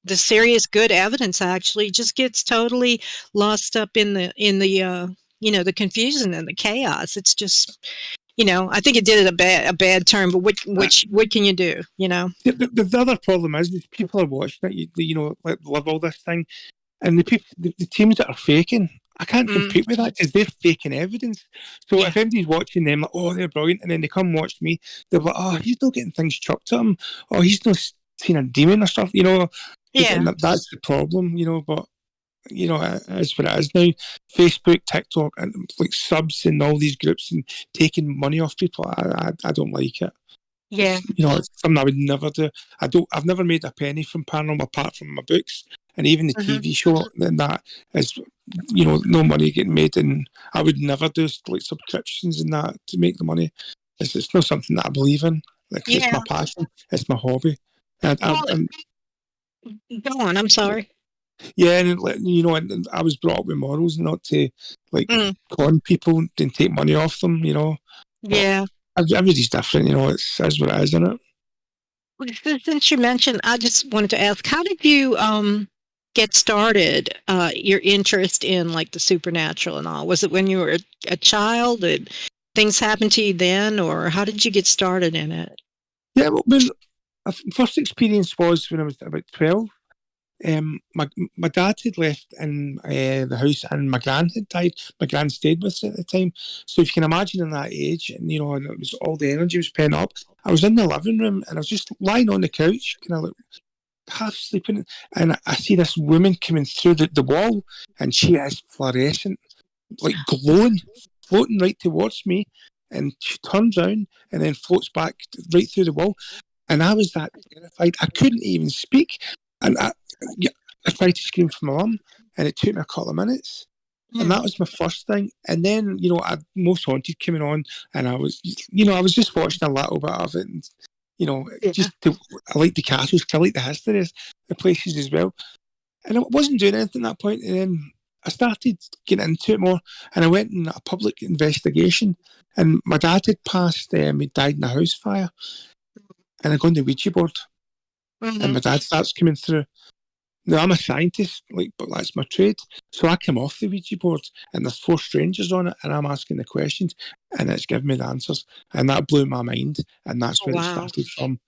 the serious good evidence actually just gets totally lost up in the the confusion and the chaos. It's just I think it did it a bad turn, but Uh, what can you do? the other problem is people are watching it. Like, love all this thing, and the teams that are faking, I can't Mm, compete with that because they're faking evidence. So yeah, if anybody's watching them, like, oh, they're brilliant, and then they come watch me, they're like, oh, he's not getting things chucked at him, or he's not seen a demon or stuff, yeah, and that's the problem, But it is what it is now. Facebook, TikTok, and like subs and all these groups and taking money off people, I don't like it. yeah, It's something I would never do. I've never made a penny from paranormal apart from my books, and even the hmm TV show. Then that is, no money getting made, and I would never do like subscriptions and that to make the money. It's not something that I believe in. Like it's yeah. my passion, it's my hobby, and Well, go on. I'm sorry. yeah, and and I was brought up with morals, not to like Mm, con people and take money off them. But yeah. everybody's different. It's what it is, isn't it? Well, since you mentioned, I just wanted to ask, how did you get started, your interest in like the supernatural and all? Was it when you were a child? Did things happen to you then, or how did you get started in it? Yeah, well, my first experience was when I was about 12. My dad had left in the house, and my gran had died. My gran stayed with us at the time, so if you can imagine in that age, and and it was all the energy was pent up. I was in the living room, and I was just lying on the couch, kind of like half sleeping, and I see this woman coming through the wall, and she is fluorescent, like glowing, floating right towards me, and she turns around and then floats back right through the wall. And I was that terrified. I couldn't even speak. And yeah, I tried to scream for my mum, and it took me a couple of minutes. And that was my first thing. And then, Most Haunted coming on, and I was just watching a little bit of it. And, Yeah. I like the castles, because I like the history of the places as well. And I wasn't doing anything at that point. And then I started getting into it more, and I went in a public investigation. And my dad had passed, he died in a house fire. And I go on the Ouija board, and my dad starts coming through. Now, I'm a scientist, but that's my trade. So I come off the Ouija board, and there's 4 strangers on it, and I'm asking the questions, and it's giving me the answers. And that blew my mind, and that's Oh, where it wow. started from.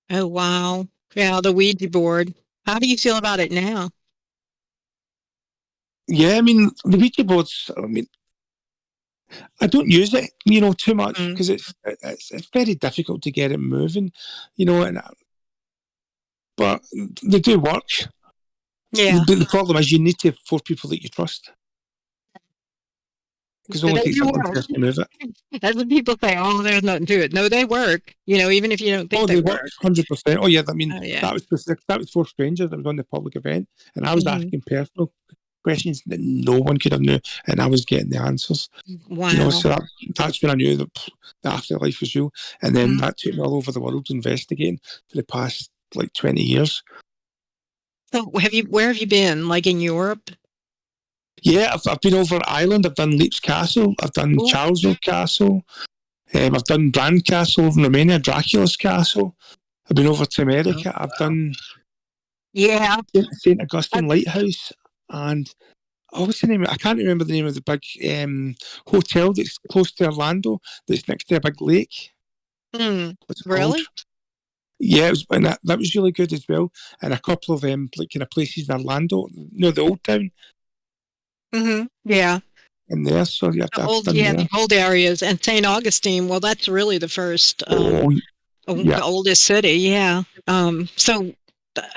Oh, wow. Yeah, the Ouija board. How do you feel about it now? Yeah, I mean, the Ouija boards, I don't use it, too much, because it's very difficult to get it moving, but they do work. Yeah. But the problem is you need to have 4 people that you trust, because it But only they takes do that one work. person to move it. That's what people say. Oh, there's nothing to it. No, they work. Even if you don't think Oh, they they work work. 100%. Oh, yeah. Oh, yeah. That was specific. That was 4 strangers that was on the public event, and I was asking personal questions that no one could have knew, and I was getting the answers. Wow. So that's when I knew that the afterlife was real, and then that took me all over the world investigating for the past 20 years. So, where have you been? Like in Europe? Yeah, I've been over Ireland. I've done Leaps Castle. I've done Ooh. Charlesville Castle. I've done Brand Castle in Romania, Dracula's Castle. I've been over to America. I've done St. Augustine Lighthouse, and what's the name? I can't remember the name of the big hotel that's close to Orlando, that's next to a big lake. What's it called? Really? Yeah, and that was really good as well. And a couple of kind of places in Orlando, the old town. Yeah. And there, so yeah, I've done there. The old areas, and St. Augustine. Well, that's really the first, the oldest city. Yeah. So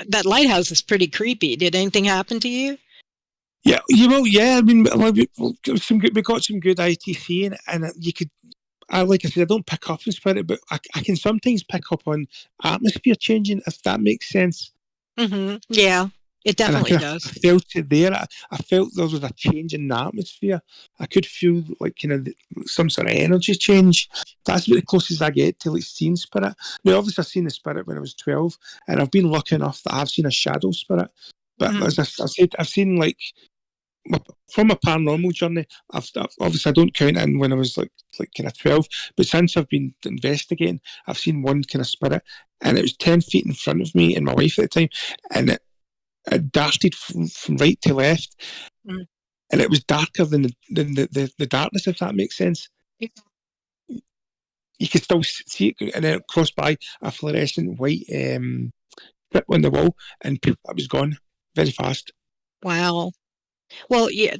that lighthouse is pretty creepy. Did anything happen to you? Yeah, yeah. I mean, we got some good ITC in it, and you could. Like I said, I don't pick up on spirit, but I can sometimes pick up on atmosphere changing, if that makes sense. Yeah, it definitely And does. I felt it there. I felt there was a change in the atmosphere. I could feel some sort of energy change. That's about the closest I get to seeing spirit. Now, obviously, I've seen the spirit when I was 12, and I've been lucky enough that I've seen a shadow spirit. But as I said, I've seen from a paranormal journey. Obviously I don't count in when I was kind of 12, but since I've been investigating, I've seen one kind of spirit, and it was 10 feet in front of me and my wife at the time, and it darted from right to left, and it was darker than the darkness, if that makes sense. You could still see it, and then it crossed by a fluorescent white strip on the wall, and it was gone very fast. Wow. Well, yeah,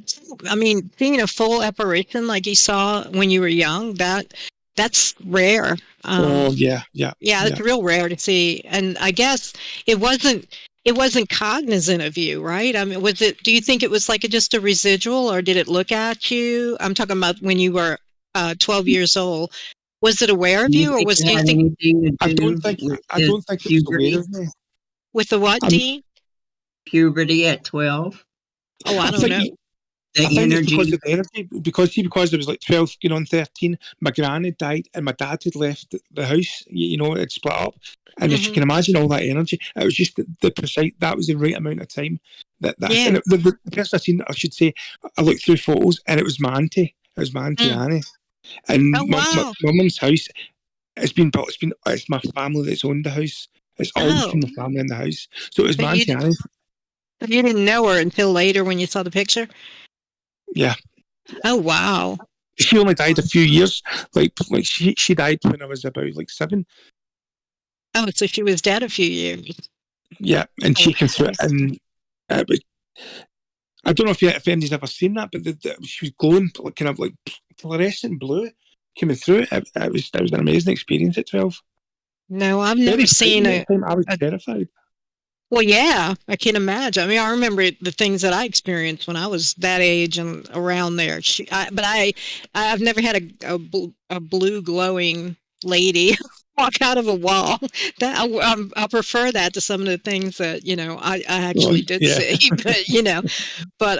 I mean, seeing a full apparition like you saw when you were young, that's rare. Yeah, it's real rare to see. And I guess it wasn't cognizant of you, right? I mean, do you think it was just a residual, or did it look at you? I'm talking about when you were 12 years old. Was it aware of Do you you, or think do it you had think anything I to don't do think with I his don't think it was aware puberty? of me. with the what, Dean? Puberty at 12? Oh, I don't know. The I think it's energy? because of the energy. Because I was 12, 13. My gran had died, and my dad had left the house. It split up, and if you can imagine all that energy, it was just the precise. That was the right amount of time. And the person I seen, I should say, I looked through photos, and it was my auntie. It was my auntie Annie, and Oh, wow. my mum's house. It's been built. It's my family that's owned the house. It's always been Oh, the family in the house. So it was but my auntie Annie. You didn't know her until later when you saw the picture? Yeah. Oh, wow. She only died a few years. Like she died when I was about like 7. Oh, so she was dead a few years. Yeah, and Oh, she came through, and I don't know if anybody's ever seen that, but she was glowing, like, kind of like fluorescent blue coming through. It was an amazing experience at 12. no, I've Very never seen frightening at the time. I was a terrified. well, yeah, I can imagine. I mean, I remember the things that I experienced when I was that age and around there. I've never had a blue glowing lady walk out of a wall. I prefer that to some of the things that I Oh, actually did yeah, see. But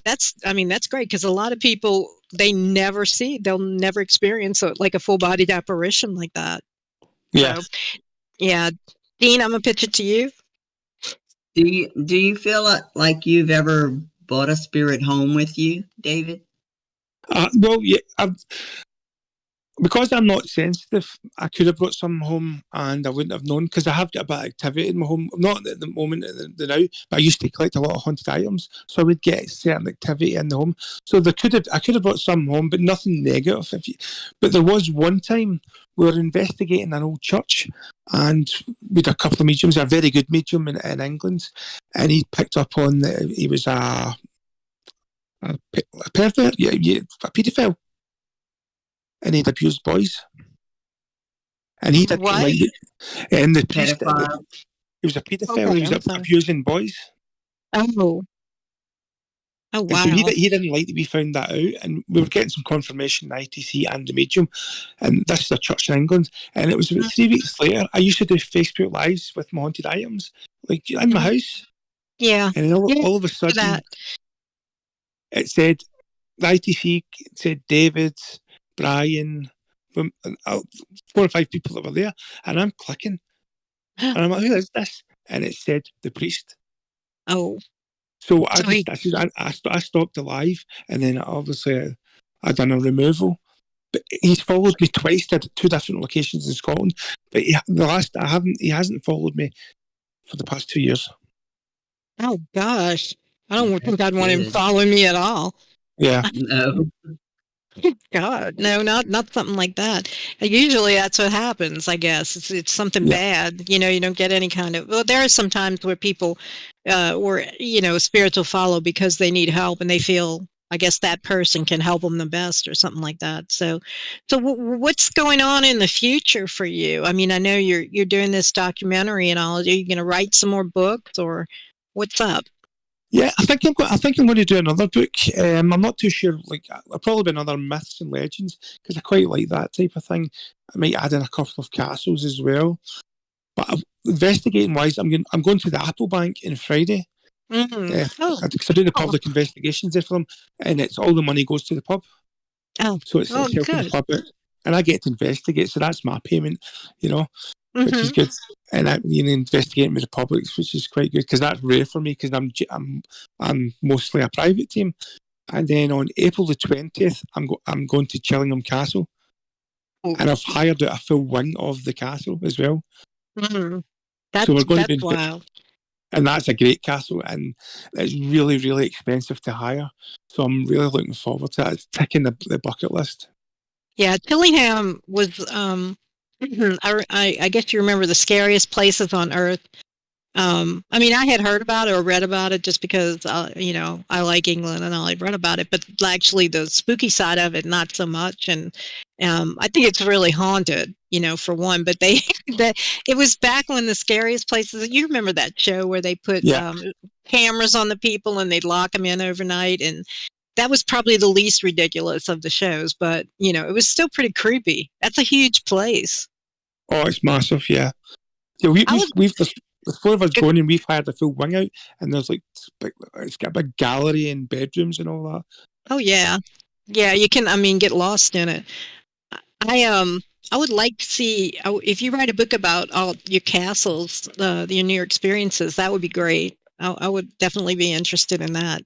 that's I mean that's great because a lot of people they'll never experience like a full bodied apparition like that. yeah. So yeah, Dean, I'm gonna pitch it to you. Do you feel like you've ever brought a spirit home with you, David? Well, yeah. Because I'm not sensitive, I could have brought some home and I wouldn't have known because I have got a bit of activity in my home. Not at the moment, the now, but I used to collect a lot of haunted items, so I would get certain activity in the home. So I could have brought some home, but nothing negative. But there was one time we were investigating an old church, and we had a couple of mediums, a very good medium in England, and he picked up on that he was a pervert, a paedophile, and he'd abused boys. And he did What? like, and the priest, Pedophile? he was a paedophile. He Okay, was I'm sorry. abusing boys, Oh, oh and so wow. he didn't like that we found that out. And we were getting some confirmation, the ITC and the medium, and this is a church in England. And it was about 3 weeks later. I used to do Facebook lives with my haunted items, like in my Mhm. house, Yeah, and then yeah, all of a do sudden that. it said the ITC said David, Brian, 4 or 5 people that were there, and I'm clicking, and I'm like, who is this? And it said the priest. Oh, So so he, I stopped the live, and then obviously I done a removal. But he's followed me twice to 2 different locations in Scotland. But he hasn't followed me for the past 2 years. oh gosh, I don't That's think I'd want him good. following me at all. Yeah, No. God, no, not something like that. Usually that's what happens, I guess. It's something yeah, bad. You don't get any kind of. Well, there are some times where people, where spirits will follow because they need help and they feel, I guess, that person can help them the best or something like that. So what's going on in the future for you? I mean, I know you're doing this documentary and all. Are you going to write some more books or what's up? yeah. I think I'm going to do another book. I'm not too sure. Like, I'll probably be another myths and legends because I quite like that type of thing. I might add in a couple of castles as well. But investigating wise, I'm going to the Apple Bank on Friday. Oh, Because I do the oh, public investigations there for them, and it's all the money goes to the pub. oh, So it's oh, helping the good. pub out, and I get to investigate. So that's my payment, you know, which is Mm-hmm. good. And I investigating with the public, which is quite good because that's rare for me because I'm mostly a private team. And then on April the 20th, I'm going to Chillingham Castle, and I've hired out a full wing of the castle as well. Mm-hmm. So we're going to That's be, wild. and that's a great castle, and it's really really expensive to hire. So I'm really looking forward to that. It's ticking the bucket list. Yeah, Tillingham was. I guess you remember the scariest places on Earth. I mean, I had heard about it or read about it just because I like England and I read about it, but actually the spooky side of it, not so much. And I think it's really haunted, for one. But that it was back when the scariest places. You remember that show where they put Yeah. cameras on the people and they'd lock them in overnight, and that was probably the least ridiculous of the shows. But it was still pretty creepy. That's a huge place. Oh, it's massive. Yeah. Yeah. I would. We've the 4 of us going and we've hired a full wing out, and there's like it's got a big gallery and bedrooms and all that. Oh yeah, yeah. You can. I mean, get lost in it. I I would like to see if you write a book about all your castles, your new experiences. That would be great. I would definitely be interested in that.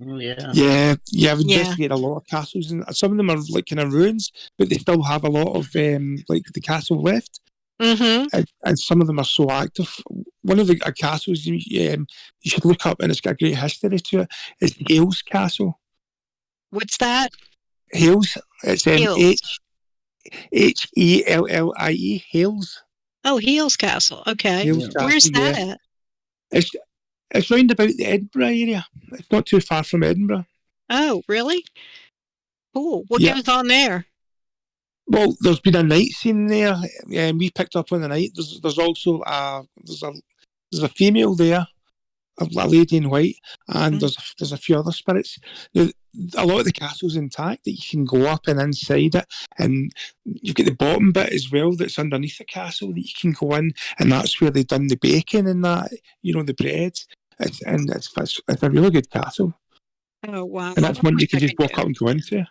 Oh yeah. Yeah, yeah. I've Yeah. investigated a lot of castles, and some of them are like kind of ruins, but they still have a lot of like the castle left. Mm-hmm. And some of them are so active. one of the castles you should look up, and it's got a great history to it. It's Hales Castle. What's that? Hales. It's Hills. Hellie. Hales. Oh, Heels Castle. Okay. Hales Where's Castle. that Yeah. at? It's round about the Edinburgh area. It's not too far from Edinburgh. Oh, really? Cool. What Yeah. goes on there? Well, there's been a night scene there. We picked up on the night. There's also there's a female there, a lady in white, and there's a few other spirits. Now, a lot of the castle's intact that you can go up and inside it, and you've got the bottom bit as well that's underneath the castle that you can go in, and that's where they've done the bacon and that, the bread. It's a really good castle, Oh, wow. and that's I one wish you can I just could walk do. up and go into.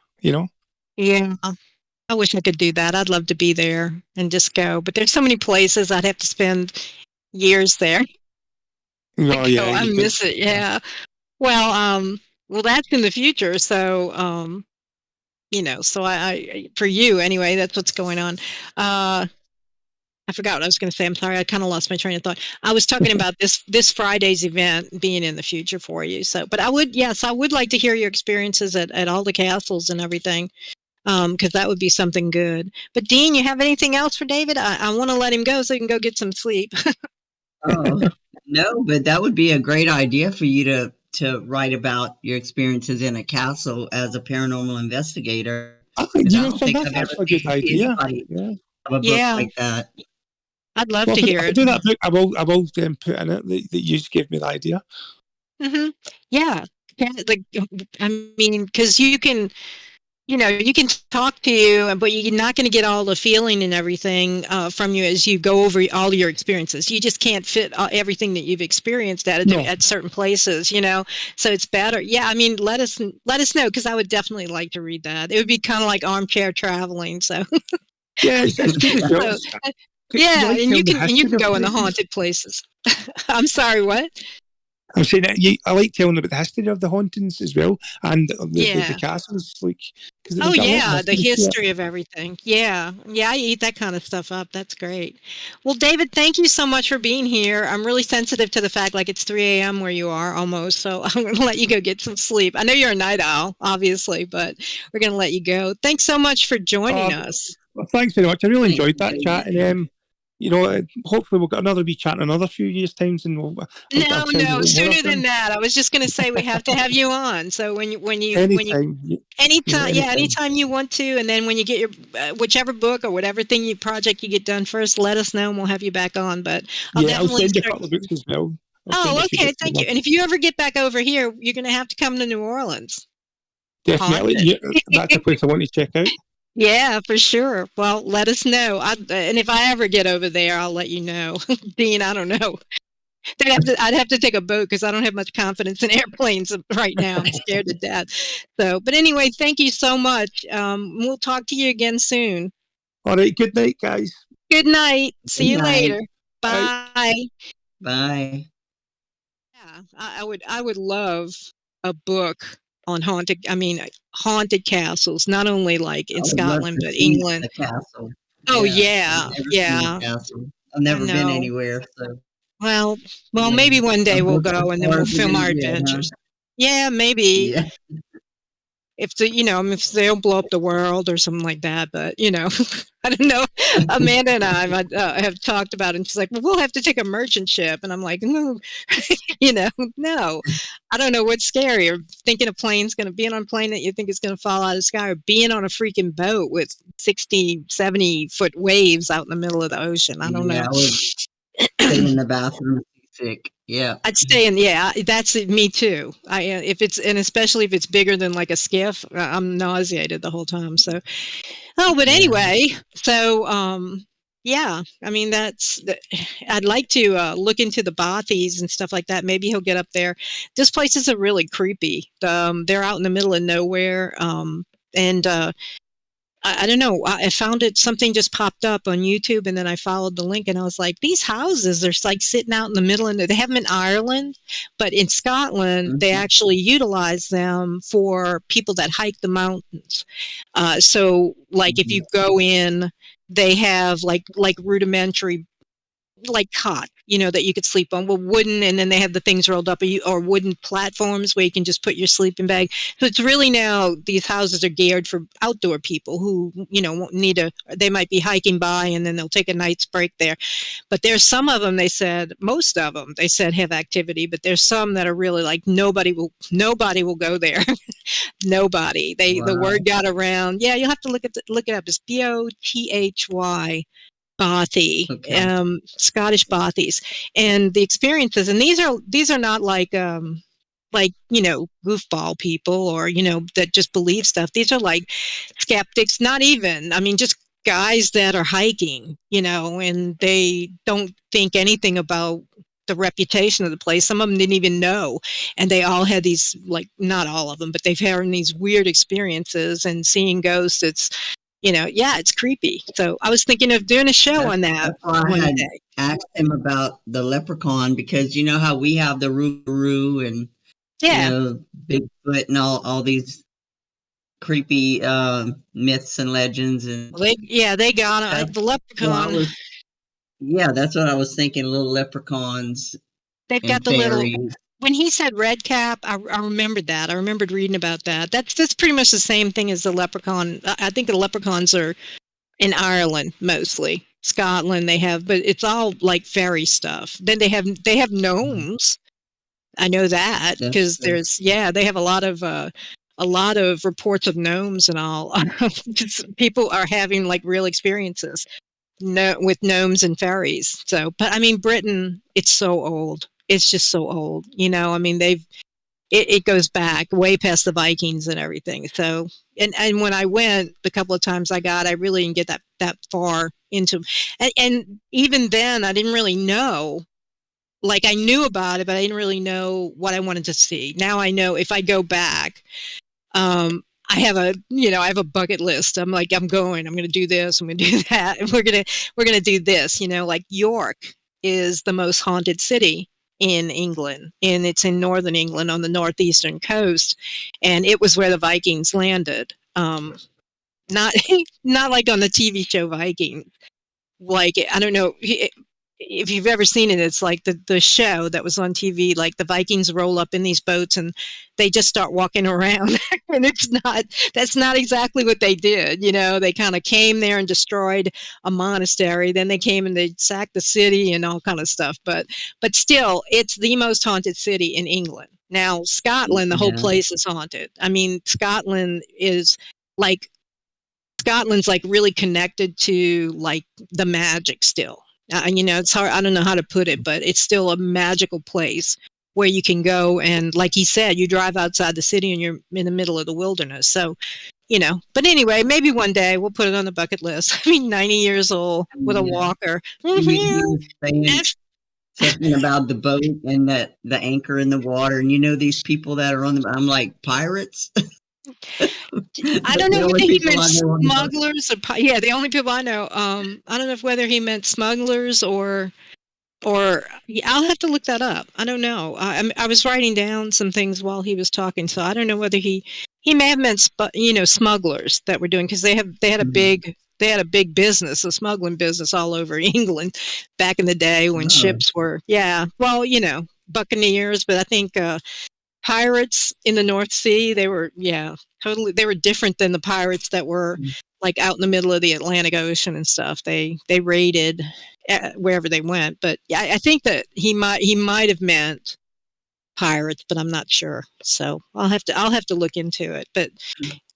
Yeah. I wish I could do that. I'd love to be there and just go. But there's so many places I'd have to spend years there. Oh yeah, I you could. miss it. Yeah. Well, that's in the future. So, so I for you anyway, that's what's going on. I forgot what I was going to say. I'm sorry. I kind of lost my train of thought. I was talking about this Friday's event being in the future for you. So, but I would like to hear your experiences at all the castles and everything. Because that would be something good. But Dean, you have anything else for David? I want to let him go so he can go get some sleep. Oh, no, but that would be a great idea for you to write about your experiences in a castle as a paranormal investigator. Because I don't So think that's I've ever actually a good seen idea. anybody Yeah. have a book Yeah, like that. I'd love Well, to hear if I it. do that book, I will put in it that you just gave me the idea. Hmm. Yeah, like I mean, because you can. You can talk to you, but you're not going to get all the feeling and everything from you as you go over all your experiences. You just can't fit everything that you've experienced No. at certain places, So it's better. Yeah, I mean, let us know because I would definitely like to read that. It would be kind of like armchair traveling. So, Yeah, it's good as well. so You yeah, like and telling the you history can of go in the places. haunted places. I'm sorry, what? I'm saying that I like telling about the history of the hauntings as well, and the Yeah. castles, because Oh there's got a lot of yeah, the history to it. history of everything. Yeah. Yeah, I eat that kind of stuff up. That's great. Well, David, thank you so much for being here. I'm really sensitive to the fact like it's 3 a.m. where you are almost, so I'm going to let you go get some sleep. I know you're a night owl, obviously, but we're going to let you go. Thanks so much for joining us. Well, thanks very much. I really Thanks, enjoyed that David. chat, and hopefully we'll get another wee chat in another few years' times, and I'll tell you No, what more sooner I've than done. that. I was just going to say we have to have you on. So when you Anytime, anytime, yeah, anytime. anytime you want to, and then when you get your whichever book or whatever project you get done first, let us know and we'll have you back on. But I'll Yeah, I'll definitely send you a start. couple of books as well. I'll send you Oh, a few okay, books as thank you. well. And if you ever get back over here, you're going to have to come to New Orleans. Definitely, Haunted. yeah, that's a place I want to check out. Yeah, for sure. Well, let us know. And if I ever get over there, I'll let you know. Dean, I don't know. I'd have to take a boat because I don't have much confidence in airplanes right now. I'm scared to death. So, but anyway, thank you so much. We'll talk to you again soon. All right, good night, guys. Good night. Good See you night. later. Bye. Bye. Bye. Yeah, I would love a book on haunted castles, not only like I in would love Scotland to but see England. the castle. Oh Yeah, I've yeah, never seen yeah. a castle. I've I never been know. anywhere, so Well, yeah. maybe one A day we'll book go as and then far we'll as we're film gonna our get, huh? adventures. Yeah, maybe Yeah. if they don't blow up the world or something like that. But I don't know. Amanda and I have talked about it, and she's like, "Well, we'll have to take a merchant ship," and I'm like, "No, no. I don't know what's scarier: thinking a plane's going to be on a plane that you think is going to fall out of the sky, or being on a freaking boat with 60, 70-foot waves out in the middle of the ocean. I don't Yeah, know." I would stay in the bathroom sick. Yeah. I'd stay in. Yeah, that's me too. If it's and especially if it's bigger than like a skiff, I'm nauseated the whole time. So, but Yeah. anyway, so yeah, I mean I'd like to look into the Bothies and stuff like that. Maybe he'll get up there. This places are really creepy. They're out in the middle of nowhere, and I don't know. I found it. Something just popped up on YouTube, and then I followed the link, and I was like, "These houses are like sitting out in the middle, and they have them in Ireland, but in Scotland, they Mhm. actually utilize them for people that hike the mountains. So, like, if Mhm. you go in, they have like rudimentary like cots that you could sleep on. Well, wooden, and then they have the things rolled up, or wooden platforms where you can just put your sleeping bag. So it's really now these houses are geared for outdoor people who, won't they might be hiking by and then they'll take a night's break there. But there's some of them, most of them, they said have activity, but there's some that are really like nobody will go there. Nobody. The Wow. word got around. Yeah, you'll have to look it up. It's Bothy. Bothy, Okay. Scottish Bothies, and the experiences. And these are not like goofball people, or that just believe stuff. These are like skeptics. Not even. I mean, just guys that are hiking, and they don't think anything about the reputation of the place. Some of them didn't even know, and they all had these, like, not all of them, but they've had these weird experiences and seeing ghosts. It's creepy. So I was thinking of doing a show on that That's why I one had day. asked him about the leprechaun, because you know how we have the Roo and Yeah. Bigfoot and all these creepy myths and legends and Well, they got stuff. the So leprechaun. that's what I was thinking, little leprechauns They've and got the little. fairies. When he said red cap, I remembered that. I remembered reading about that. That's pretty much the same thing as the leprechaun. I think the leprechauns are in Ireland mostly. Scotland they have, but it's all like fairy stuff. Then they have gnomes. I know that That's because true. they have a lot of reports of gnomes and all. People are having like real experiences, no, with gnomes and fairies. So, but I mean, Britain, it's so old. It's just so old. I mean, it goes back way past the Vikings and everything. So, and when I went the couple of times I really didn't get that far into, and even then I didn't really know. Like, I knew about it, but I didn't really know what I wanted to see. Now I know if I go back, I have a bucket list. I'm like, I'm going to do this, I'm going to do that, and we're going to do this. Like York is the most haunted city in England, and it's in northern England on the northeastern coast, and it was where the Vikings landed. Not not like on the TV show Vikings. Like, I don't know if you've ever seen it. It's like the show that was on TV. Like, the Vikings roll up in these boats and they just start walking around, and that's not exactly what they did. They kind of came there and destroyed a monastery. Then they came and they sacked the city and all kind of stuff. But still, it's the most haunted city in England. Now, Scotland, the whole Yeah. place is haunted. I mean, like Scotland's like really connected to like the magic still. It's hard. I don't know how to put it, but it's still a magical place where you can go, and like he said, you drive outside the city and you're in the middle of the wilderness. So, but anyway, maybe one day we'll put it on the bucket list. I mean, 90 years old with a Yeah. walker. He was saying something about the boat and the anchor in the water, and these people that are on the. I'm like, pirates. I don't know The whether only he people meant I know on the boat. smugglers or yeah, the only people I know. I don't know whether he meant smugglers or yeah, I'll have to look that up. I don't know. I was writing down some things while he was talking, so I don't know whether he may have meant smugglers that were doing, because Mhm. they had a big business, a smuggling business all over England back in the day when Oh. ships were, yeah, well, buccaneers, but I think pirates in the North Sea, they were, yeah, totally, they were different than the pirates that were like out in the middle of the Atlantic Ocean and stuff. They raided wherever they went. But yeah, I think that he might have meant pirates, but I'm not sure. So I'll have to look into it. But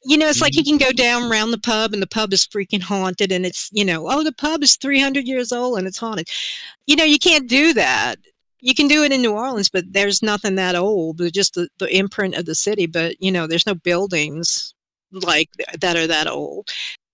it's like he Mhm. can go down around the pub and the pub is freaking haunted, and it's, oh, the pub is 300 years old and it's haunted. You can't do that. You can do it in New Orleans, but there's nothing that old. There's just the imprint of the city. But there's no buildings like that are that old.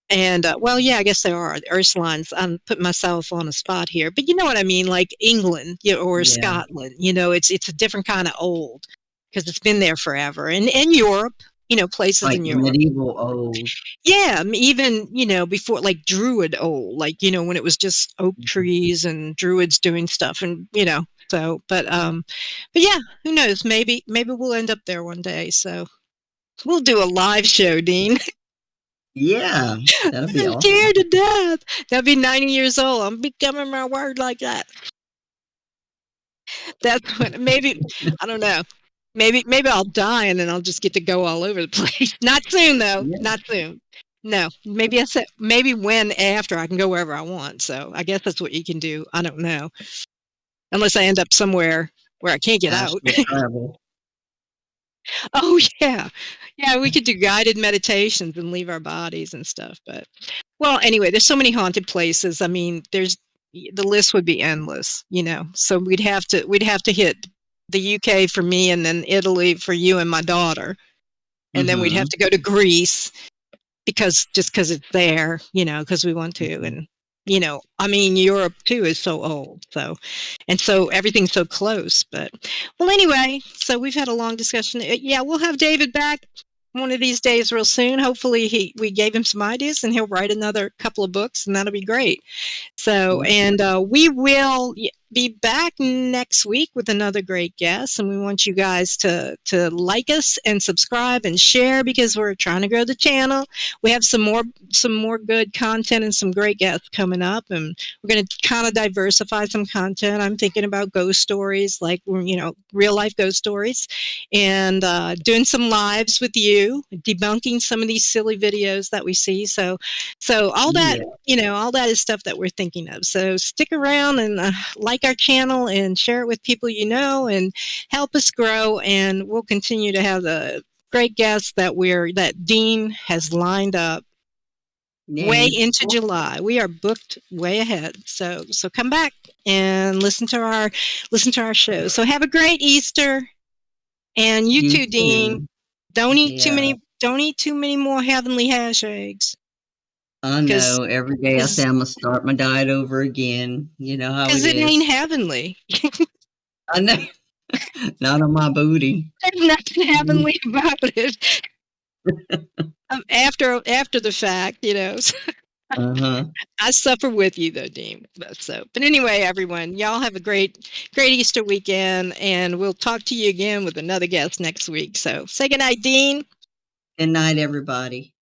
And well, yeah, I guess there are the Ursulines. I'm putting myself on a spot here, but you know what I mean, like England, or Yeah. Scotland. It's a different kind of old because it's been there forever. And Europe, places Like in Europe. medieval old. Yeah, even, before, like Druid old, like, when it was just oak Mhm. trees and Druids doing stuff, and, so, but yeah, who knows? Maybe we'll end up there one day. So we'll do a live show, Dean. Yeah, that'll be I'm awesome. scared to death. That'll be 90 years old. I'm becoming my word like that. That's what maybe I don't know. Maybe I'll die and then I'll just get to go all over the place. Not soon though. Yeah. Not soon. No. Maybe I said maybe when after I can go wherever I want. So I guess that's what you can do. I don't know. Unless I end up somewhere where I can't get out. Astral travel. Oh yeah. Yeah, we could do guided meditations and leave our bodies and stuff. But well, anyway, there's so many haunted places. I mean, there's the list would be endless, you know. So we'd have to hit the UK for me and then Italy for you and my daughter. And then we'd have Mm-hmm. to go to Greece because it's there, you know, because we want to. Mm-hmm. And you know, I mean, Europe too is so old, so everything's so close. But well, anyway, so we've had a long discussion. Yeah, we'll have David back one of these days, real soon. Hopefully, we gave him some ideas, and he'll write another couple of books, and that'll be great. So, Okay. and we will be back next week with another great guest, and we want you guys to like us and subscribe and share because we're trying to grow the channel. We have some more good content and some great guests coming up, and we're going to kind of diversify some content. I'm thinking about ghost stories, like real life ghost stories, and doing some lives with you, debunking some of these silly videos that we see. So all that, Yeah. all that is stuff that we're thinking of. So stick around and like our channel and share it with people you know and help us grow. And we'll continue to have the great guests that Dean has lined up way Yay. into July. We are booked way ahead. So come back and listen to our show. So have a great Easter. And you You too, Dean. too. Don't eat too Yeah. many don't eat too many more heavenly hash eggs. I Because know. Every day I say I'm gonna start my diet over again. You know how it it ain't is. heavenly. I know. Not on my booty. There's nothing heavenly about it. After the fact. Uh-huh. I suffer with you though, Dean. But anyway, everyone, y'all have a great Easter weekend, and we'll talk to you again with another guest next week. So say goodnight, Dean. Good night, everybody.